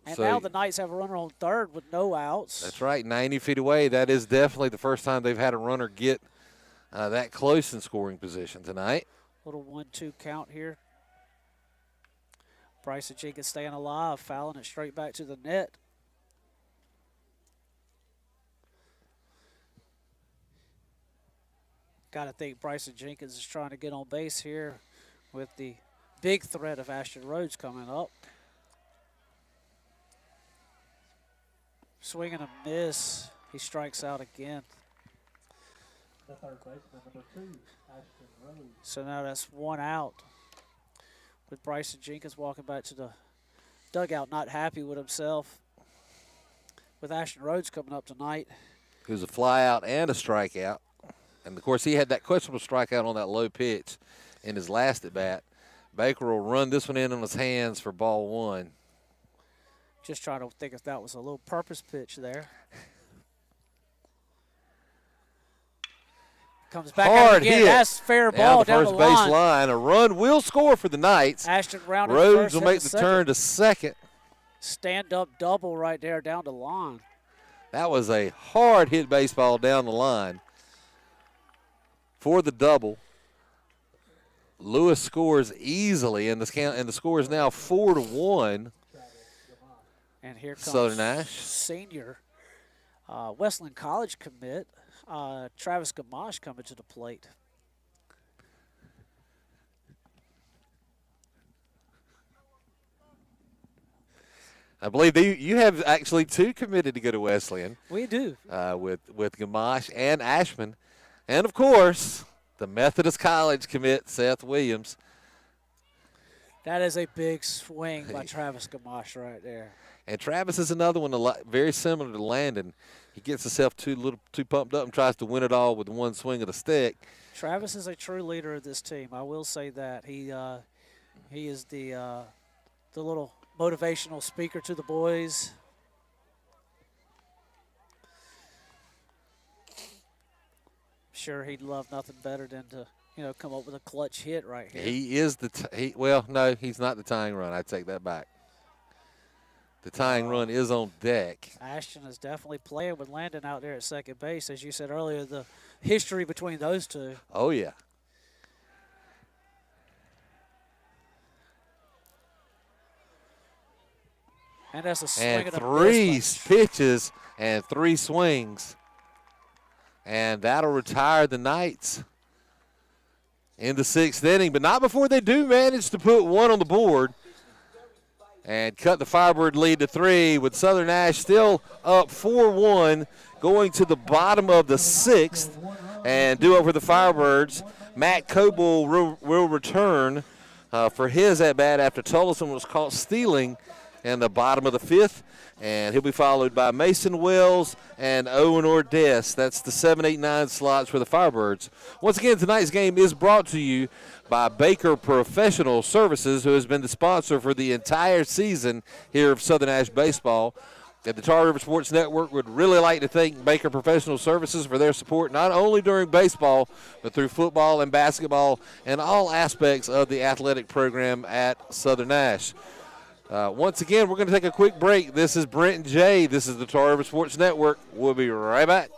And now the Knights have a runner on third with no outs. That's right, 90 feet away. That is definitely the first time they've had a runner get that close in scoring position tonight. Little 1-2 count here. Bryson Jenkins staying alive, fouling it straight back to the net. Got to think Bryson Jenkins is trying to get on base here with the big threat of Ashton Rhodes coming up. Swing and a miss. He strikes out again. The third baseman, number 2, Ashton Rhodes. So now that's 1 out with Bryson Jenkins walking back to the dugout, not happy with himself. With Ashton Rhodes coming up tonight. It was a fly out and a strikeout. And, of course, he had that questionable strikeout on that low pitch in his last at-bat. Baker will run this one in on his hands for ball 1. Just trying to think if that was a little purpose pitch there. Comes back out again. Hit. That's fair ball down the first base line. A run will score for the Knights. Ashton rounded Rhodes first, will make the turn to second. Stand-up double right there down the line. That was a hard hit baseball down the line for the double. Lewis scores easily, and the score is now 4-1. And here comes Southern Nash senior Westland College commit Travis Kamash coming to the plate. I believe you have actually 2 committed to go to Wesleyan. We do. With Kamash and Ashman. And, of course, the Methodist College commit, Seth Williams. That is a big swing by Travis Kamash right there. And Travis is another one very similar to Landon. He gets himself too pumped up and tries to win it all with one swing of the stick. Travis is a true leader of this team. I will say that. He is the little motivational speaker to the boys. Sure, he'd love nothing better than to, come up with a clutch hit right here. He is well, no, he's not the tying run. I take that back. The tying run is on deck. Ashton is definitely playing with Landon out there at second base. As you said earlier, the history between those two. Oh, yeah. And that's a swing and and a 3 miss. pitches and 3 swings. And that'll retire the Knights in the 6th inning, but not before they do manage to put one on the board and cut the Firebird lead to 3, with Southern Nash still up 4-1 going to the bottom of the 6th. And do over the Firebirds, Matt Coble will return for his at-bat after Tolleson was caught stealing in the bottom of the 5th. And he'll be followed by Mason Wells and Owen Ordess. That's the 7, 8, 9 slots for the Firebirds. Once again, tonight's game is brought to you by Baker Professional Services, who has been the sponsor for the entire season here of Southern Nash Baseball. And the Tar River Sports Network would really like to thank Baker Professional Services for their support, not only during baseball, but through football and basketball and all aspects of the athletic program at Southern Nash. Once again, we're going to take a quick break. This is Brent and Jay. This is the Tar River Sports Network. We'll be right back.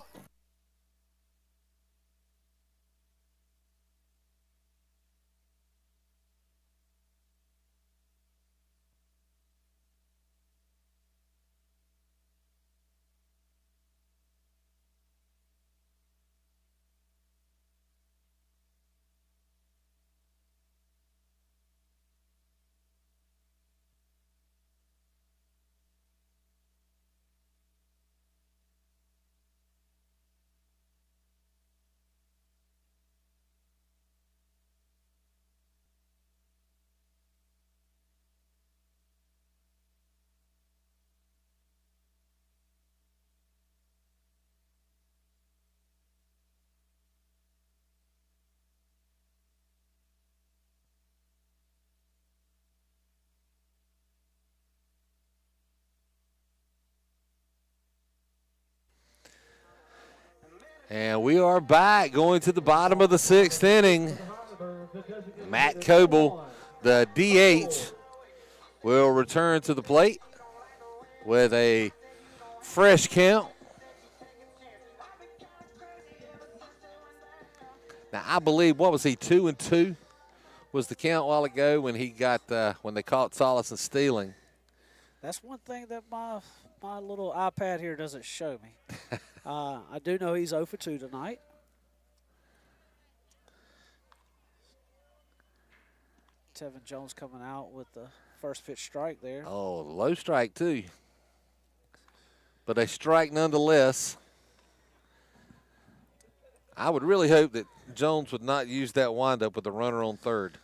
And we are back going to the bottom of the 6th inning. Matt Coble, the DH, will return to the plate with a fresh count. Now, I believe, what was he, 2-2 was the count a while ago when he got when they caught Tolleson stealing. That's one thing that my little iPad here doesn't show me. I do know he's 0 for 2 tonight. Tevin Jones coming out with the first pitch strike there. Oh, low strike too. But a strike nonetheless. I would really hope that Jones would not use that windup with the runner on third.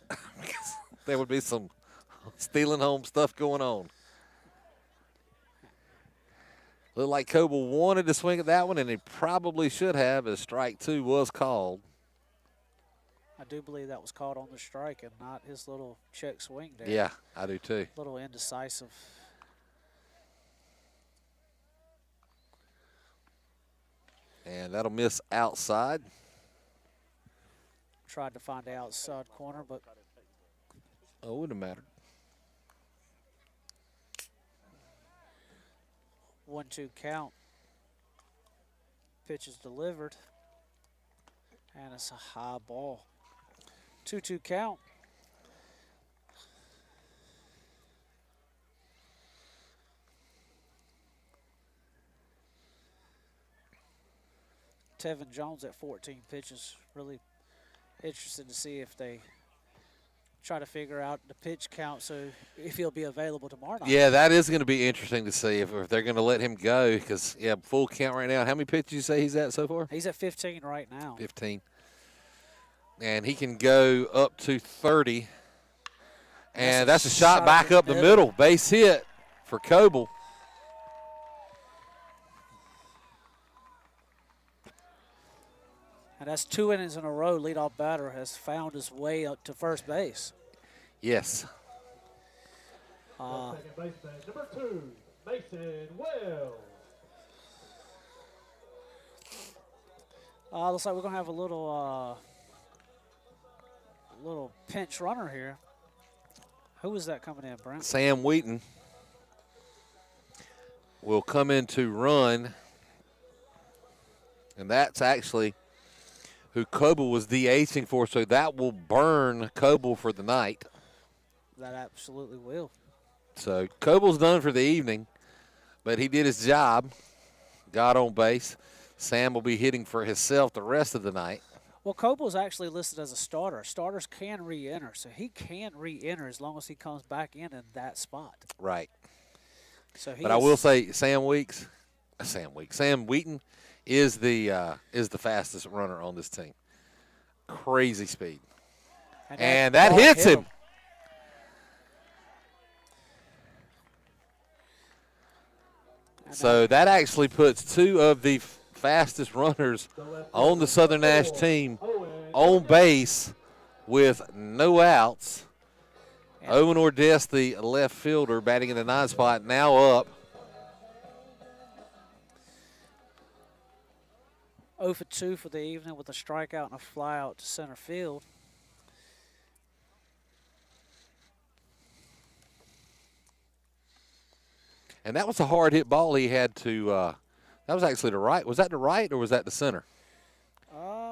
There would be some stealing home stuff going on. Looked like Coble wanted to swing at that one, and he probably should have, as strike 2 was called. I do believe that was called on the strike and not his little check swing there. Yeah, I do too. A little indecisive. And that'll miss outside. Tried to find the outside corner, but. Oh, it wouldn't matter. 1-2 count. Pitch is delivered. And it's a high ball. 2-2 count. Tevin Jones at 14 pitches. Really interested to see if they try to figure out the pitch count, so if he'll be available tomorrow night. Yeah, that is going to be interesting to see if they're going to let him go, because, yeah, full count right now. How many pitches you say he's at so far? He's at 15 right now. 15. And he can go up to 30. And that's a shot back up the middle. Base hit for Coble. And that's 2 innings in a row. Leadoff batter has found his way up to first base. Yes. Second baseman, number 2, Mason Wells. Looks like we're going to have a little pinch runner here. Who is that coming in, Brent? Sam Wheaton will come in to run. And that's actually who Coble was DHing for, so that will burn Coble for the night. That absolutely will. So Coble's done for the evening, but he did his job, got on base. Sam will be hitting for himself the rest of the night. Well, Coble's actually listed as a starter. Starters can re-enter, so he can re-enter as long as he comes back in that spot. Right. So but I will say Sam Wheaton is the fastest runner on this team. Crazy speed. And that hits him. So that actually puts two of the fastest runners on the Southern Nash team on base with no outs. Owen Ordess, the left fielder, batting in the 9 spot, now up. 0 for 2 for the evening with a strikeout and a fly out to center field. And that was a hard hit ball he had to, that was actually the right. Was that the right or was that the center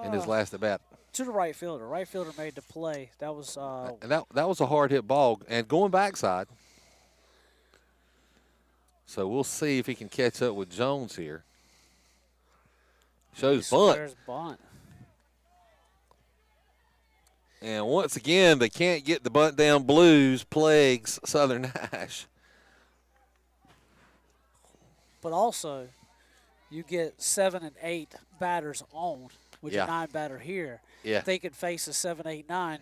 in his last at bat? To the right fielder. Right fielder made the play. That was. And that was a hard hit ball and going backside. So we'll see if he can catch up with Jones here. Shows bunt. And once again, they can't get the bunt down. Blues plagues Southern Nash. But also, you get 7 and 8 batters on with your 9 batter here. Yeah. They could face a 7, 8, 9.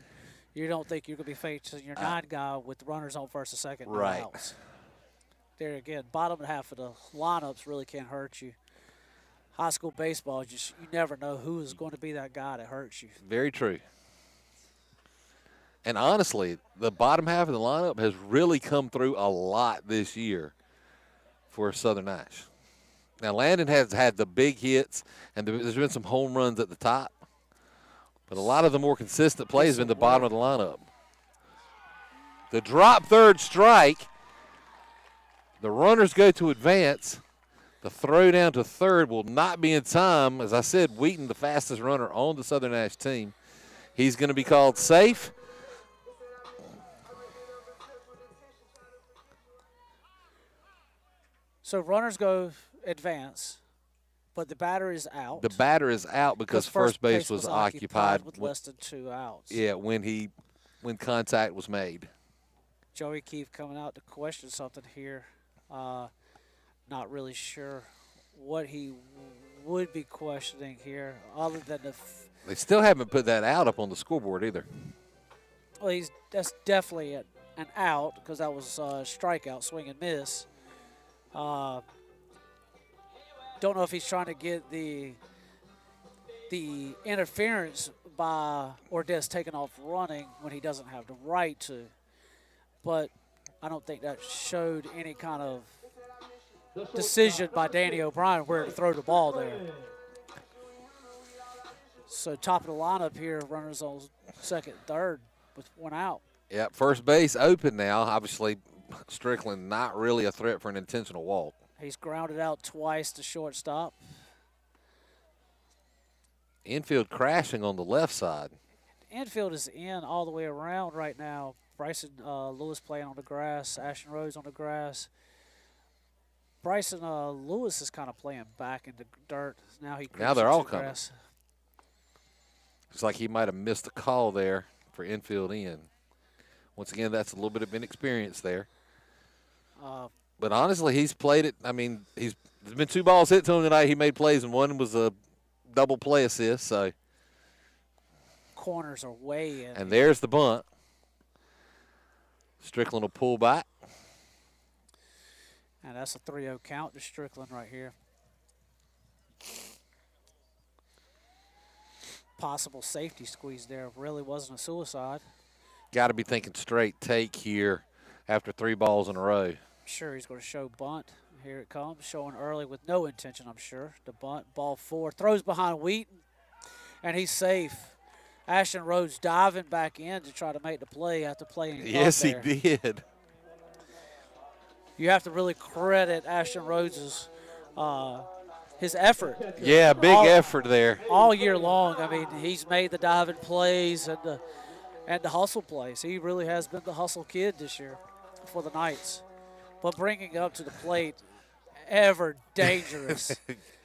You don't think you're going to be facing your 9 guy with runners on first and second. Right. No outs. There again, bottom half of the lineups really can't hurt you. High school baseball, you never know who is going to be that guy that hurts you. Very true. And honestly, the bottom half of the lineup has really come through a lot this year for Southern Nash. Now, Landon has had the big hits, and there's been some home runs at the top. But a lot of the more consistent plays have been the bottom of the lineup. The drop third strike. The runners go to advance. The throw down to third will not be in time. As I said, Wheaton, the fastest runner on the Southern Nash team. He's going to be called safe. So runners go advance, but the batter is out. The batter is out because first base was occupied with less than 2 outs. Yeah, when contact was made. Joey Keefe coming out to question something here. Not really sure what he would be questioning here, other than they still haven't put that out up on the scoreboard either. Well, that's definitely an out because that was a strikeout, swing and miss. Don't know if he's trying to get the interference by Ordess taking off running when he doesn't have the right to, but I don't think that showed any kind of decision by Danny O'Brien where to throw the ball there. So top of the lineup here, runners on second, third with 1 out. Yeah, first base open now. Obviously, Strickland not really a threat for an intentional walk. He's grounded out twice to shortstop. Infield crashing on the left side. Infield is in all the way around right now. Bryson Lewis playing on the grass. Ashton Rhodes on the grass. Bryson Lewis is kind of playing back in the dirt. Now they're all coming. It's like he might have missed a call there for infield in. Once again, that's a little bit of inexperience there. But honestly, he's played it. I mean, there's been 2 balls hit to him tonight. He made plays, and one was a double play assist. So corners are way in. And there's the bunt. Strickland will pull back. And that's a 3-0 count to Strickland right here. Possible safety squeeze there. Really wasn't a suicide. Got to be thinking straight take here after 3 balls in a row. Sure, he's going to show bunt. Here it comes, showing early with no intention, I'm sure. The bunt, ball 4, throws behind Wheaton, and he's safe. Ashton Rhodes diving back in to try to make the play after playing. Yes, he did. You have to really credit Ashton Rhodes' his effort. Yeah, big effort there. All year long. I mean, he's made the diving plays and the hustle plays. He really has been the hustle kid this year for the Knights. But bringing it up to the plate, ever dangerous.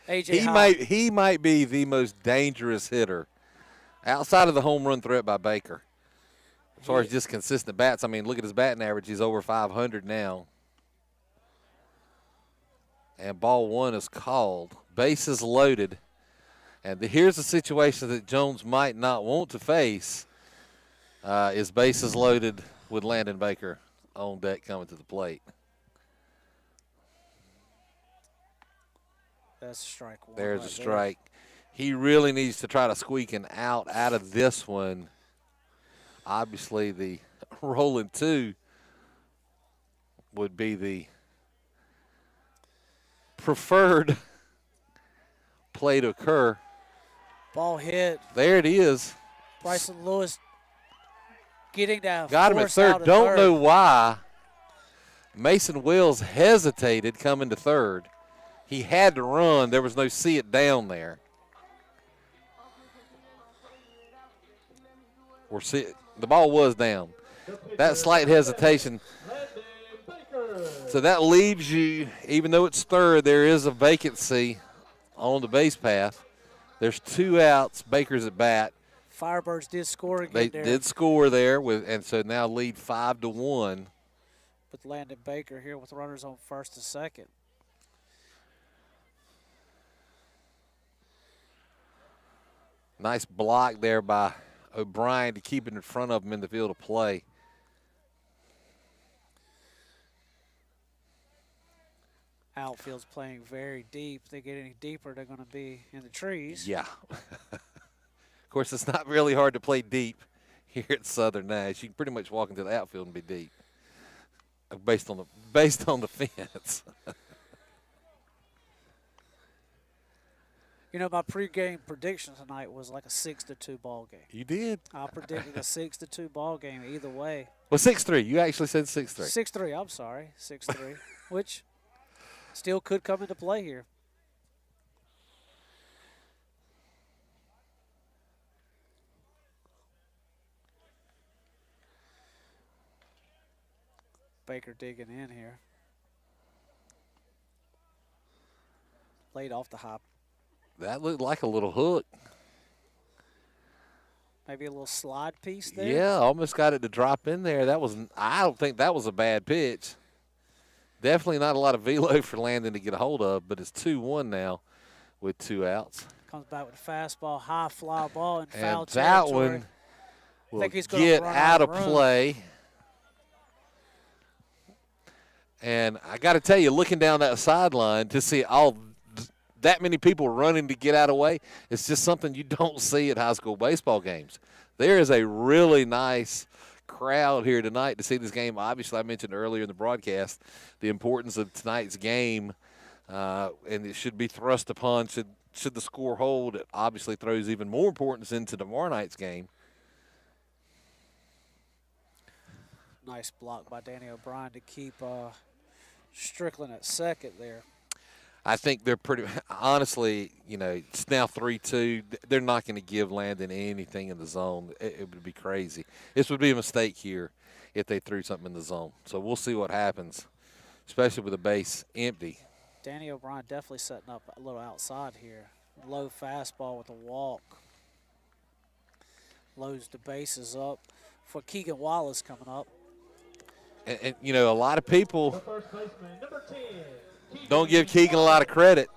He might be the most dangerous hitter outside of the home run threat by Baker. As far as just consistent bats, I mean, look at his batting average. He's over 500 now. And ball one is called. Bases loaded. And here's a situation that Jones might not want to face is bases loaded with Landon Baker on deck coming to the plate. That's strike one. There's right a strike. He really needs to try to squeak an out of this one. Obviously, the rolling two would be the preferred play to occur. Ball hit. There it is. Bryson Lewis getting down. Got him at third. Don't know why Mason Wills hesitated coming to third. He had to run. There was no see it down there. Or see it. The ball was down. That slight hesitation. So that leaves you, even though it's third, there is a vacancy on the base path. There's 2 outs. Baker's at bat. Firebirds did score again. They there. did score there, and so now lead 5-1. With Landon Baker here with runners on first and second. Nice block there by O'Brien to keep it in front of him in the field of play. Outfield's playing very deep. If they get any deeper, they're going to be in the trees. Yeah. Of course, it's not really hard to play deep here at Southern Nash. You can pretty much walk into the outfield and be deep, based on the fence. You know, my pregame prediction tonight was like a 6-2 ball game. You did. I predicted a 6-2 ball game either way. Well, 6-3. You actually said 6-3. 6-3. I'm sorry, 6-3, which still could come into play here. Baker digging in here. Laid off the hop. That looked like a little hook. Maybe a little slide piece there. Yeah, almost got it to drop in there. I don't think that was a bad pitch. Definitely not a lot of velo for Landon to get a hold of, but it's 2-1 now with 2 outs. Comes back with a fastball, high fly ball, and foul And that territory. one will think he's gonna get run out of room. play. And I got to tell you, looking down that sideline to see that many people running to get out of the way, it's just something you don't see at high school baseball games. There is a really nice crowd here tonight to see this game. Obviously, I mentioned earlier in the broadcast the importance of tonight's game, and it should be thrust upon. Should the score hold, it obviously throws even more importance into tomorrow night's game. Nice block by Danny O'Brien to keep Strickland at second there. I think they're pretty – honestly, you know, it's now 3-2. They're not going to give Landon anything in the zone. It would be crazy. This would be a mistake here if they threw something in the zone. So we'll see what happens, especially with the base empty. Danny O'Brien definitely setting up a little outside here. Low fastball with a walk. Loads the bases up for Keegan Wallace coming up. And you know, a lot of people don't give Keegan a lot of credit.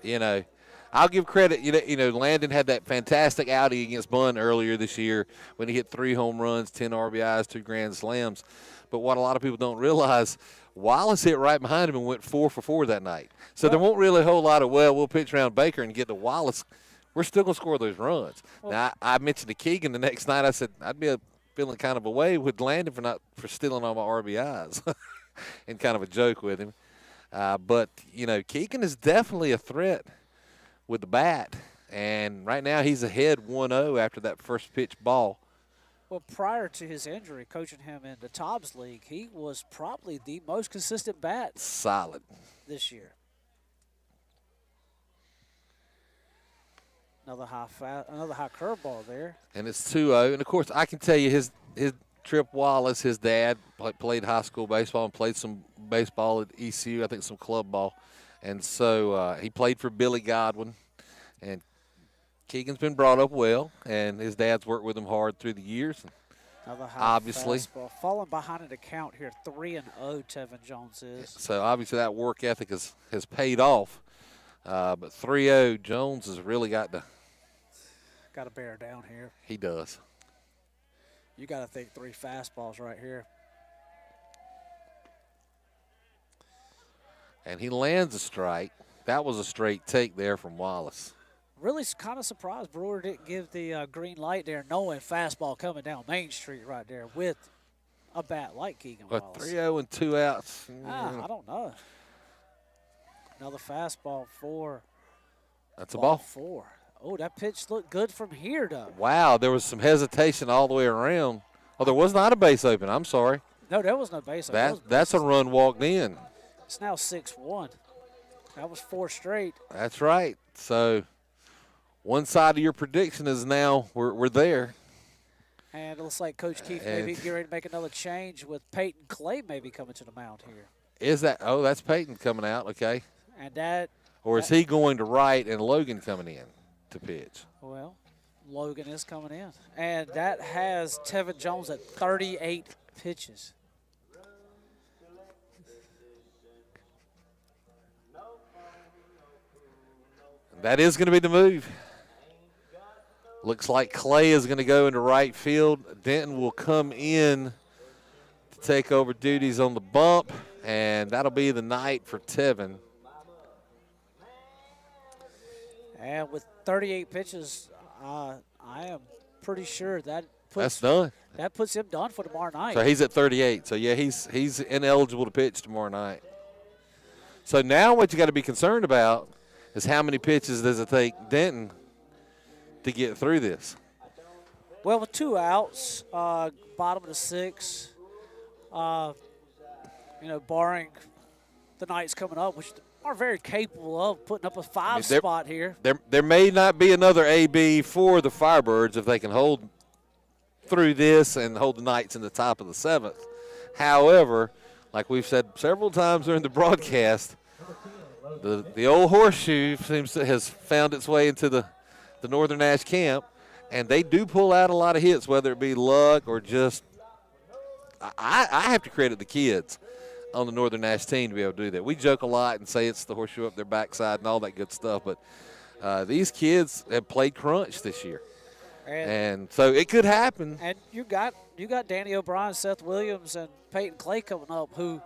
You know, I'll give credit. You know, Landon had that fantastic outing against Bunn earlier this year when he hit 3 home runs, 10 RBIs, 2 grand slams. But what a lot of people don't realize, Wallace hit right behind him and went 4 for 4 that night. So there won't really a whole lot of, we'll pitch around Baker and get to Wallace. We're still going to score those runs. Now, I mentioned to Keegan the next night, I said, I'd be feeling kind of away with Landon for stealing all my RBIs and kind of a joke with him. But, you know, Keegan is definitely a threat with the bat. And right now he's ahead 1-0 after that first pitch ball. Well, prior to his injury, coaching him in the Tobbs League, he was probably the most consistent bat. Solid. This year. Another high curveball there. And it's 2-0. And, of course, I can tell you his Trip Wallace, his dad, played high school baseball and played some baseball at ECU, I think some club ball. And so he played for Billy Godwin. And Keegan's been brought up well, and his dad's worked with him hard through the years. Obviously. Fastball. Falling behind in the count here, 3-0 Tevin Jones is. So obviously that work ethic has paid off. But 3-0, Jones has really got to bear down here. He does. You got to think 3 fastballs right here. And he lands a strike. That was a straight take there from Wallace. Really kind of surprised Brewer didn't give the green light there, knowing fastball coming down Main Street right there with a bat like Keegan Wallace. But 3-0 and 2 outs. I don't know. Another fastball for That's a ball. 4. Oh, that pitch looked good from here, though. Wow, there was some hesitation all the way around. Oh, there was not a base open. I'm sorry. No, there was no base open. That's a run walked in. It's now 6-1. That was 4 straight. That's right. So one side of your prediction is now we're there. And it looks like Coach Keefe maybe get ready to make another change with Peyton Clay maybe coming to the mound here. Is that? Oh, that's Peyton coming out. Okay. And that. Or is he going to right and Logan coming in to pitch? Well, Logan is coming in. And that has Tevin Jones at 38 pitches. That is going to be the move. Looks like Clay is going to go into right field. Denton will come in to take over duties on the bump, and that'll be the night for Tevin. And with 38 pitches, I am pretty sure that's done. That puts him done for tomorrow night. So he's at 38. So, yeah, he's ineligible to pitch tomorrow night. So now what you got to be concerned about is how many pitches does it take Denton to get through this? Well, with 2 outs, bottom of the 6, barring the Knights coming up, which are very capable of putting up a 5 spot here. There may not be another AB for the Firebirds if they can hold through this and hold the Knights in the top of the 7th. However, like we've said several times during the broadcast, the old horseshoe has found its way into the Northern Nash camp, and they do pull out a lot of hits, whether it be luck or just I have to credit the kids on the Northern Nash team to be able to do that. We joke a lot and say it's the horseshoe up their backside and all that good stuff, but these kids have played crunch this year. And so it could happen. And you got Danny O'Brien, Seth Williams, and Peyton Clay coming up, who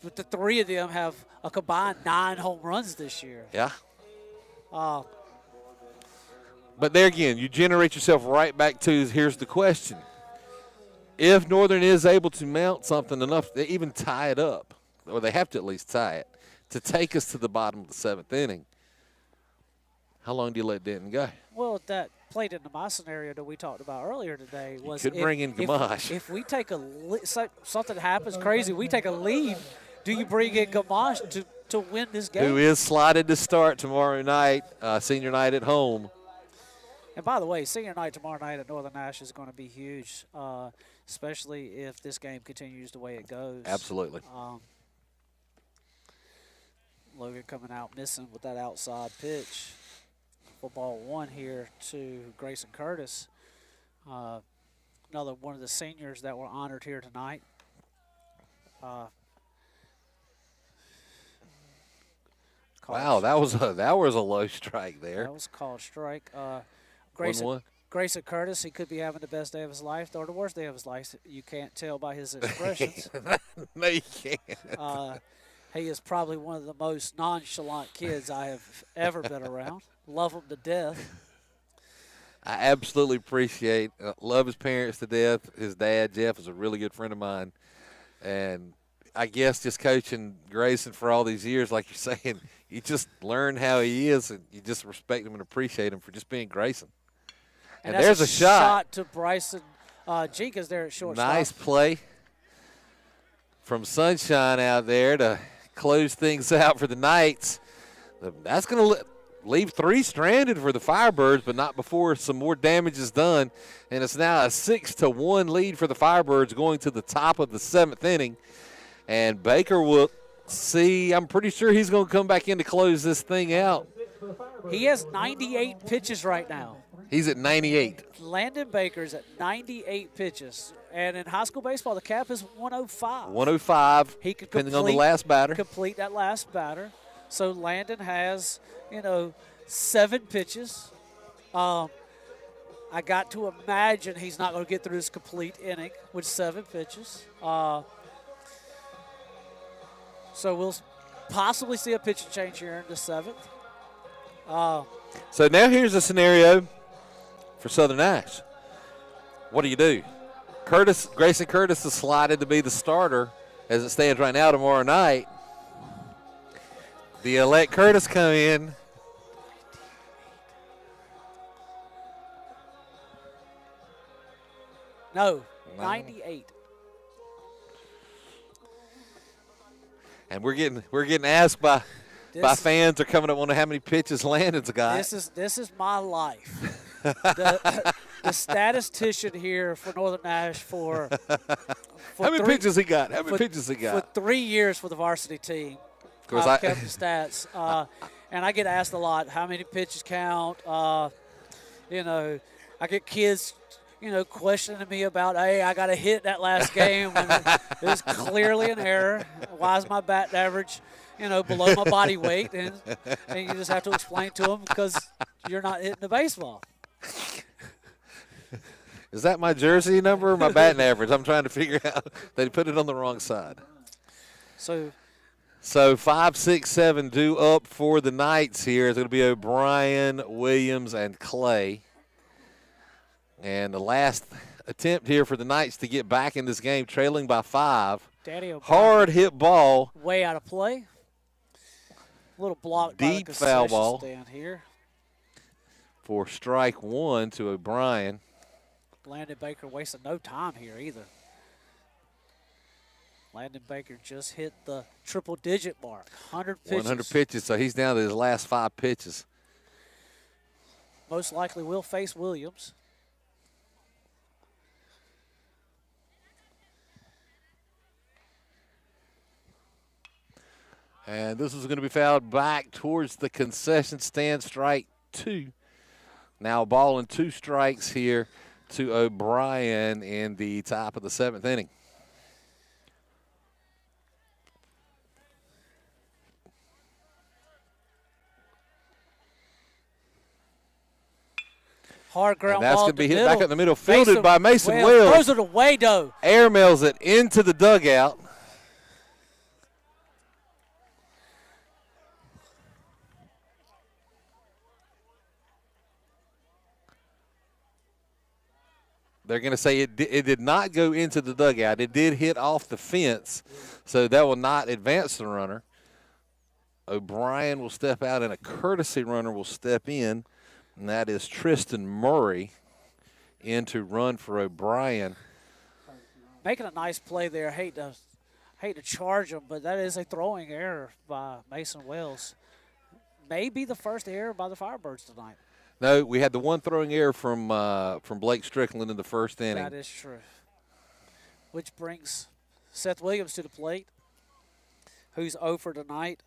with the 3 of them have a combined 9 home runs this year. Yeah. But there again, you generate yourself right back to here's the question. If Northern is able to mount something enough to even tie it up, or they have to at least tie it, to take us to the bottom of the 7th inning, how long do you let Denton go? Well, that played into my scenario that we talked about earlier today. Was you could bring in Kamash. If we take something happens crazy, we take a lead, do you bring in Kamash to win this game? Who is slotted to start tomorrow night, senior night at home. And by the way, senior night tomorrow night at Northern Nash is going to be huge, especially if this game continues the way it goes. Absolutely. Logan coming out missing with that outside pitch. Football 1 here to Grayson Curtis. Another one of the seniors that were honored here tonight. Wow, that was a low strike there. That was called strike. Grayson Curtis, he could be having the best day of his life or the worst day of his life. You can't tell by his expressions. No, you can't. He is probably one of the most nonchalant kids I have ever been around. Love him to death. I absolutely appreciate, love his parents to death. His dad, Jeff, is a really good friend of mine. And I guess just coaching Grayson for all these years, like you're saying, you just learn how he is, and you just respect him and appreciate him for just being Grayson. And there's a shot to Bryson Jenkins there at shortstop. Nice play from Sunshine out there to close things out for the Knights. That's going to leave 3 stranded for the Firebirds, but not before some more damage is done. And it's now a 6-1 lead for the Firebirds going to the top of the 7th inning. And Baker will see. I'm pretty sure he's going to come back in to close this thing out. He has 98 pitches right now. He's at 98. Landon Baker's at 98 pitches. And in high school baseball, the cap is 105. 105, He could depending on the last batter. Complete that last batter. So Landon has, 7 pitches. I got to imagine he's not going to get through his complete inning with 7 pitches. So we'll possibly see a pitching change here in the 7th. So now here's a scenario for Southern Nash. What do? Grayson Curtis is slotted to be the starter as it stands right now tomorrow night. Do you let Curtis come in? No, 98. And we're getting asked by fans. They're coming up wondering how many pitches Landon's got. This is my life. The statistician here for Northern Nash for how many pitches he got? How many pitches he got? For 3 years for the varsity team. Of course, I've kept the stats. And I get asked a lot, how many pitches count? I get kids, questioning me about, hey, I got a hit that last game. When it was clearly an error. Why is my batting average, below my body weight? And you just have to explain to them because you're not hitting the baseball. Is that my jersey number or my batting average? I'm trying to figure out. They put it on the wrong side. So 5, 6, 7 due up for the Knights here. It's going to be O'Brien, Williams, and Clay. And the last attempt here for the Knights to get back in this game, trailing by 5. Danny O'Brien, hard hit ball. Way out of play. A little block deep by the foul ball stand here. For strike 1 to O'Brien. Landon Baker wasting no time here either. Landon Baker just hit the triple-digit mark, 100 pitches. 100 pitches, so he's down to his last 5 pitches. Most likely will face Williams. And this is going to be fouled back towards the concession stand, strike 2. Now ball and 2 strikes here to O'Brien in the top of the 7th inning. Hard ground and that's ball. That's going to be hit middle. back up the middle, fielded by Mason Wells. Throws it away, though. Air mails it into the dugout. They're going to say it did not go into the dugout. It did hit off the fence, so that will not advance the runner. O'Brien will step out, and a courtesy runner will step in, and that is Tristan Murray in to run for O'Brien. Making a nice play there. Hate to charge him, but that is a throwing error by Mason Wells. Maybe the first error by the Firebirds tonight. No, we had the one throwing error from Blake Strickland in the first inning. That is true. Which brings Seth Williams to the plate, who's 0 for tonight.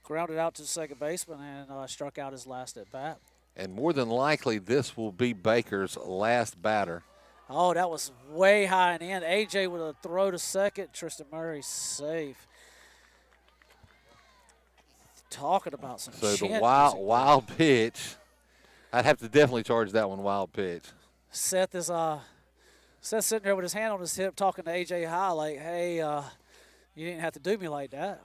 Grounded out to the second baseman and struck out his last at bat. And more than likely, this will be Baker's last batter. Oh, that was way high and in. AJ with a throw to second. Tristan Murray safe. Talking about some So shit. the wild pitch. I'd have to definitely charge that one wild pitch. Seth is Seth's sitting there with his hand on his hip talking to AJ High like, hey, you didn't have to do me like that.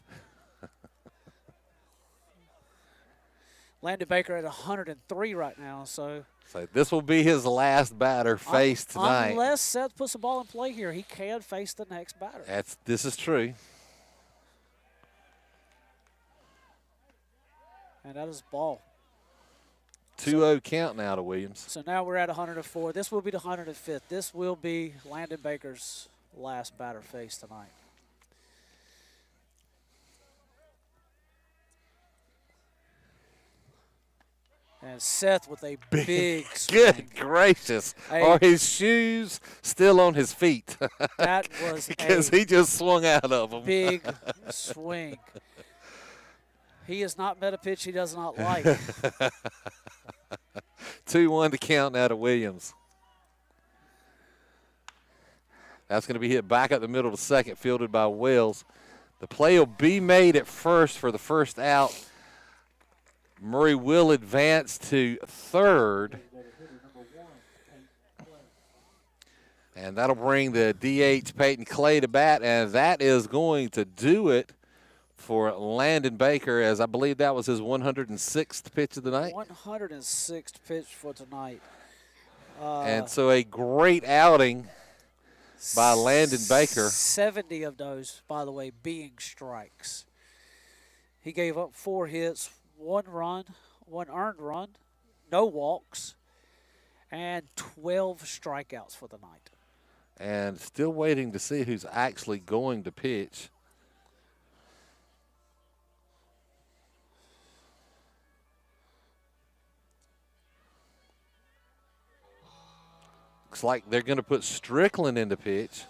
Landon Baker at 103 right now, so this will be his last batter faced tonight. Unless Seth puts the ball in play here, he can face the next batter. This is true. And that is ball. 2-0 count now to Williams. So now we're at 104. This will be the 105th. This will be Landon Baker's last batter face tonight. And Seth with a big swing. Good gracious. Are his shoes still on his feet? That was because he just swung out of them. Big swing. He has not met a pitch he does not like. 2-1 to count now to Williams. That's going to be hit back up the middle of the second, fielded by Wells. The play will be made at first for the first out. Murray will advance to third. And that'll bring the DH Peyton Clay to bat, and that is going to do it for Landon Baker, as I believe that was his 106th pitch of the night. 106th pitch for tonight. And so a great outing by Landon Baker. 70 of those, by the way, being strikes. He gave up 4 hits, 1 run, 1 earned run, no walks, and 12 strikeouts for the night. And still waiting to see who's actually going to pitch. Looks like they're going to put Strickland into pitch.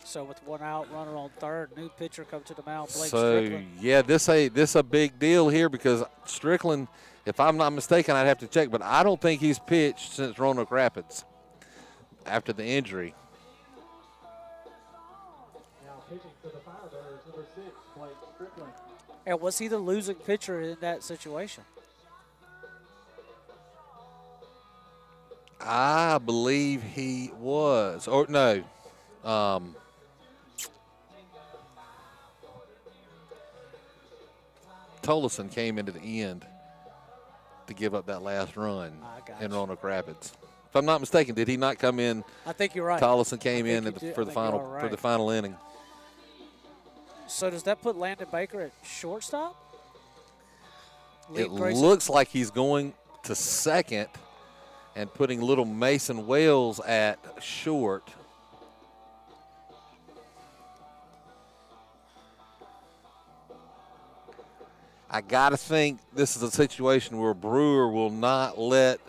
So with 1 out, runner on third, new pitcher comes to the mound, Blake So, Strickland. yeah, this a big deal here because Strickland, if I'm not mistaken, I'd have to check, but I don't think he's pitched since Roanoke Rapids after the injury. Now pitching for the Firebirds, number 6, Blake Strickland. And was he the losing pitcher in that situation? I believe he was. Or, no. Tolleson came into the end to give up that last run in Roanoke Rapids. If I'm not mistaken, did he not come in? I think you're right. Tolleson came in for the final inning. So does that put Landon Baker at shortstop? It looks like he's going to second and putting little Mason Wells at short. I got to think this is a situation where Brewer will not let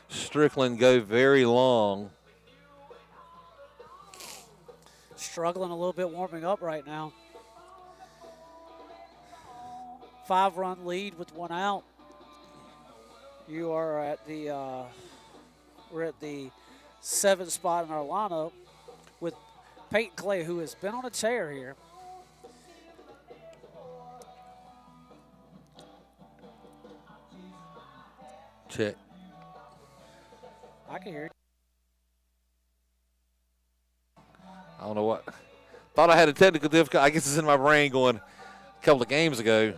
Strickland go very long. Struggling a little bit warming up right now. 5-run lead with 1 out. You are at the we're at the 7th spot in our lineup with Peyton Clay, who has been on a tear here. Check. I can hear you. I don't know what. Thought I had a technical difficulty. I guess it's in my brain going a couple of games ago.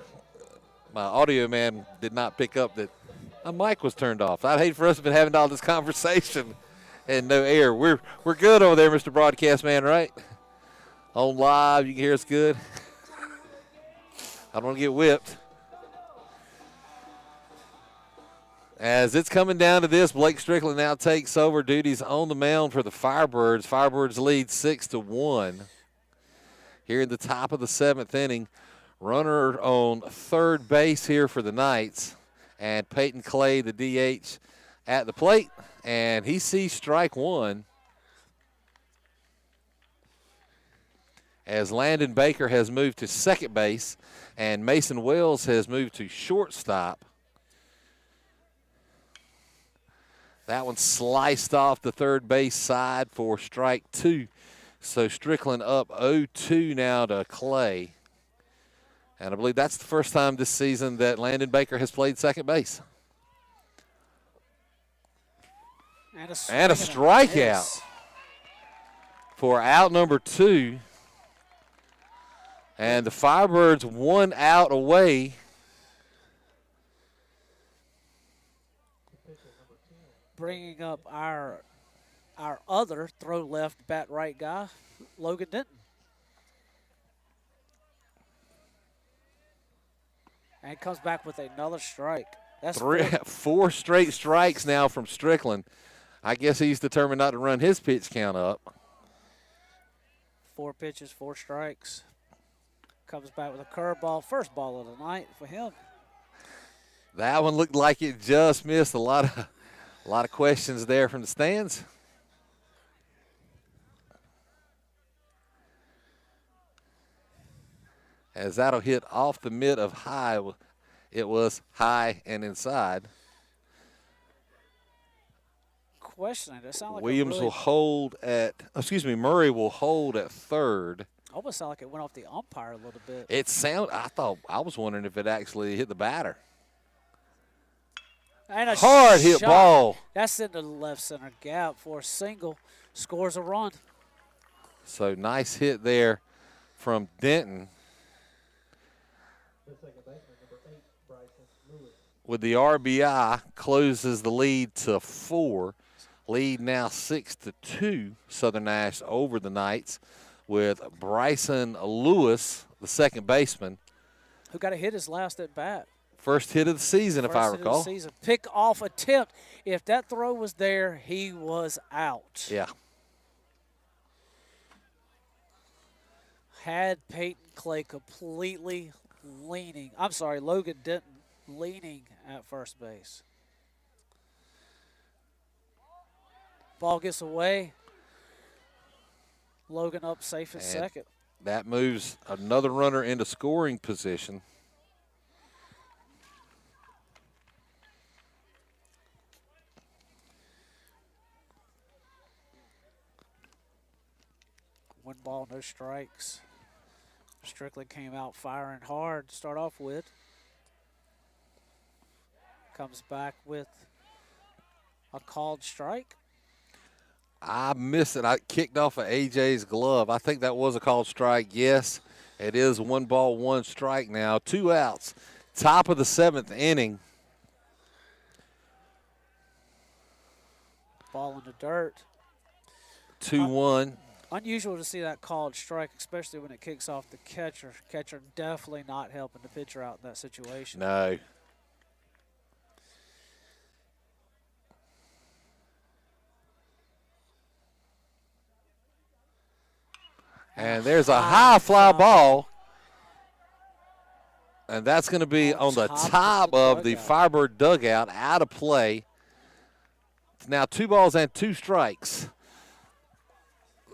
My audio man did not pick up that my mic was turned off. I'd hate for us to be having all this conversation and no air. We're good over there, Mr. Broadcast Man, right? On live, you can hear us good. I don't want to get whipped. As it's coming down to this, Blake Strickland now takes over duties on the mound for the Firebirds. Firebirds lead 6-1. Here in the top of the 7th inning, runner on third base here for the Knights, and Peyton Clay, the DH, at the plate, and he sees strike 1. As Landon Baker has moved to second base, and Mason Wells has moved to shortstop. That one sliced off the third base side for strike 2. So Strickland up 0-2 now to Clay. And I believe that's the first time this season that Landon Baker has played second base. And a strikeout for out number 2. And the Firebirds 1 out away. Bringing up our other throw left, bat right guy, Logan Denton. And comes back with another strike. That's 4 straight strikes now from Strickland. I guess he's determined not to run his pitch count up. 4 pitches, 4 strikes. Comes back with a curveball. First ball of the night for him. That one looked like it just missed. A lot of questions there from the stands. As that'll hit off the mid of high. It was high and inside. Questioning. That sound like Williams will hold at, Murray will hold at third. Almost sounded like it went off the umpire a little bit. I was wondering if it actually hit the batter. And a hard hit ball. That's in the left center gap for a single. Scores a run. So nice hit there from Denton. The second baseman, number 8, Bryson Lewis. With the RBI, closes the lead to 4. Lead now 6-2, Southern Nash over the Knights, with Bryson Lewis, the second baseman. Who got a hit his last at bat. First hit of the season, if I recall. Pick off attempt. If that throw was there, he was out. Yeah. Had Peyton Clay completely Logan Denton leaning at first base. Ball gets away. Logan up safe at second. That moves another runner into scoring position. One ball, no strikes. Strickland came out firing hard to start off with. Comes back with a called strike. I missed it. I kicked off of AJ's glove. I think that was a called strike. Yes, it is 1 ball, 1 strike now. 2 outs. Top of the 7th inning. Ball in the dirt. 2-1. Unusual to see that called strike, especially when it kicks off the catcher. Catcher definitely not helping the pitcher out in that situation. No. And there's a high fly ball. And that's going to be on the top of the Firebird dugout, out of play. It's now 2 balls and 2 strikes.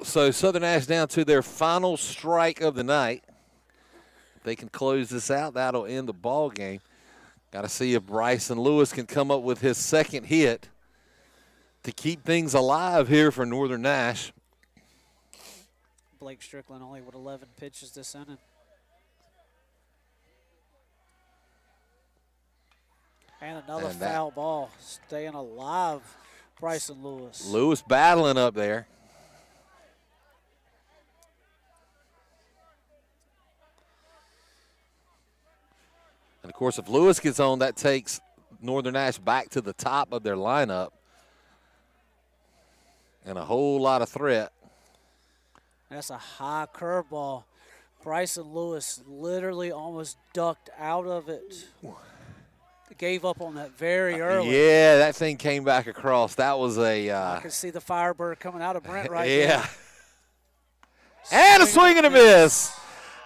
So Southern Nash down to their final strike of the night. If they can close this out, that'll end the ball game. Got to see if Bryson Lewis can come up with his second hit to keep things alive here for Northern Nash. Blake Strickland only with 11 pitches this inning. And another foul ball. Staying alive, Bryson Lewis. Lewis battling up there. And, of course, if Lewis gets on, that takes Northern Nash back to the top of their lineup. And a whole lot of threat. That's a high curveball. Bryson Lewis literally almost ducked out of it. Gave up on that very early. Yeah, that thing came back across. That was a I can see the Firebird coming out of Brent right yeah. And a swing and a miss.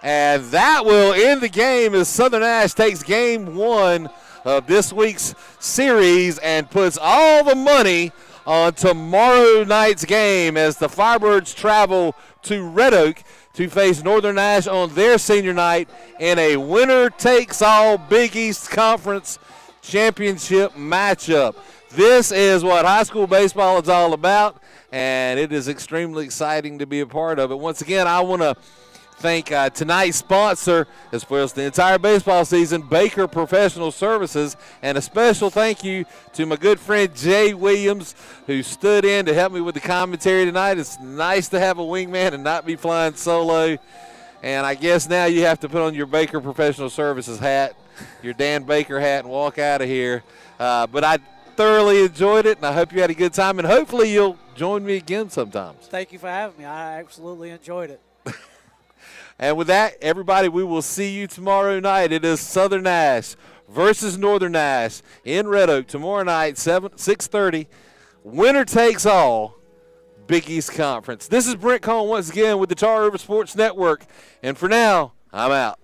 And that will end the game as Southern Nash takes game 1 of this week's series and puts all the money on tomorrow night's game as the Firebirds travel to Red Oak to face Northern Nash on their senior night in a winner-takes-all Big East Conference championship matchup. This is what high school baseball is all about, and it is extremely exciting to be a part of it. Once again, I want to thank tonight's sponsor, as well as the entire baseball season, Baker Professional Services, and a special thank you to my good friend Jay Williams, who stood in to help me with the commentary tonight. It's nice to have a wingman and not be flying solo. And I guess now you have to put on your Baker Professional Services hat, your Dan Baker hat, and walk out of here. But I thoroughly enjoyed it, and I hope you had a good time, and hopefully you'll join me again sometimes. Thank you for having me. I absolutely enjoyed it. And with that, everybody, we will see you tomorrow night. It is Southern Nash versus Northern Nash in Red Oak tomorrow night, 6:30. Winner takes all, Big East Conference. This is Brent Cohn once again with the Tar River Sports Network. And for now, I'm out.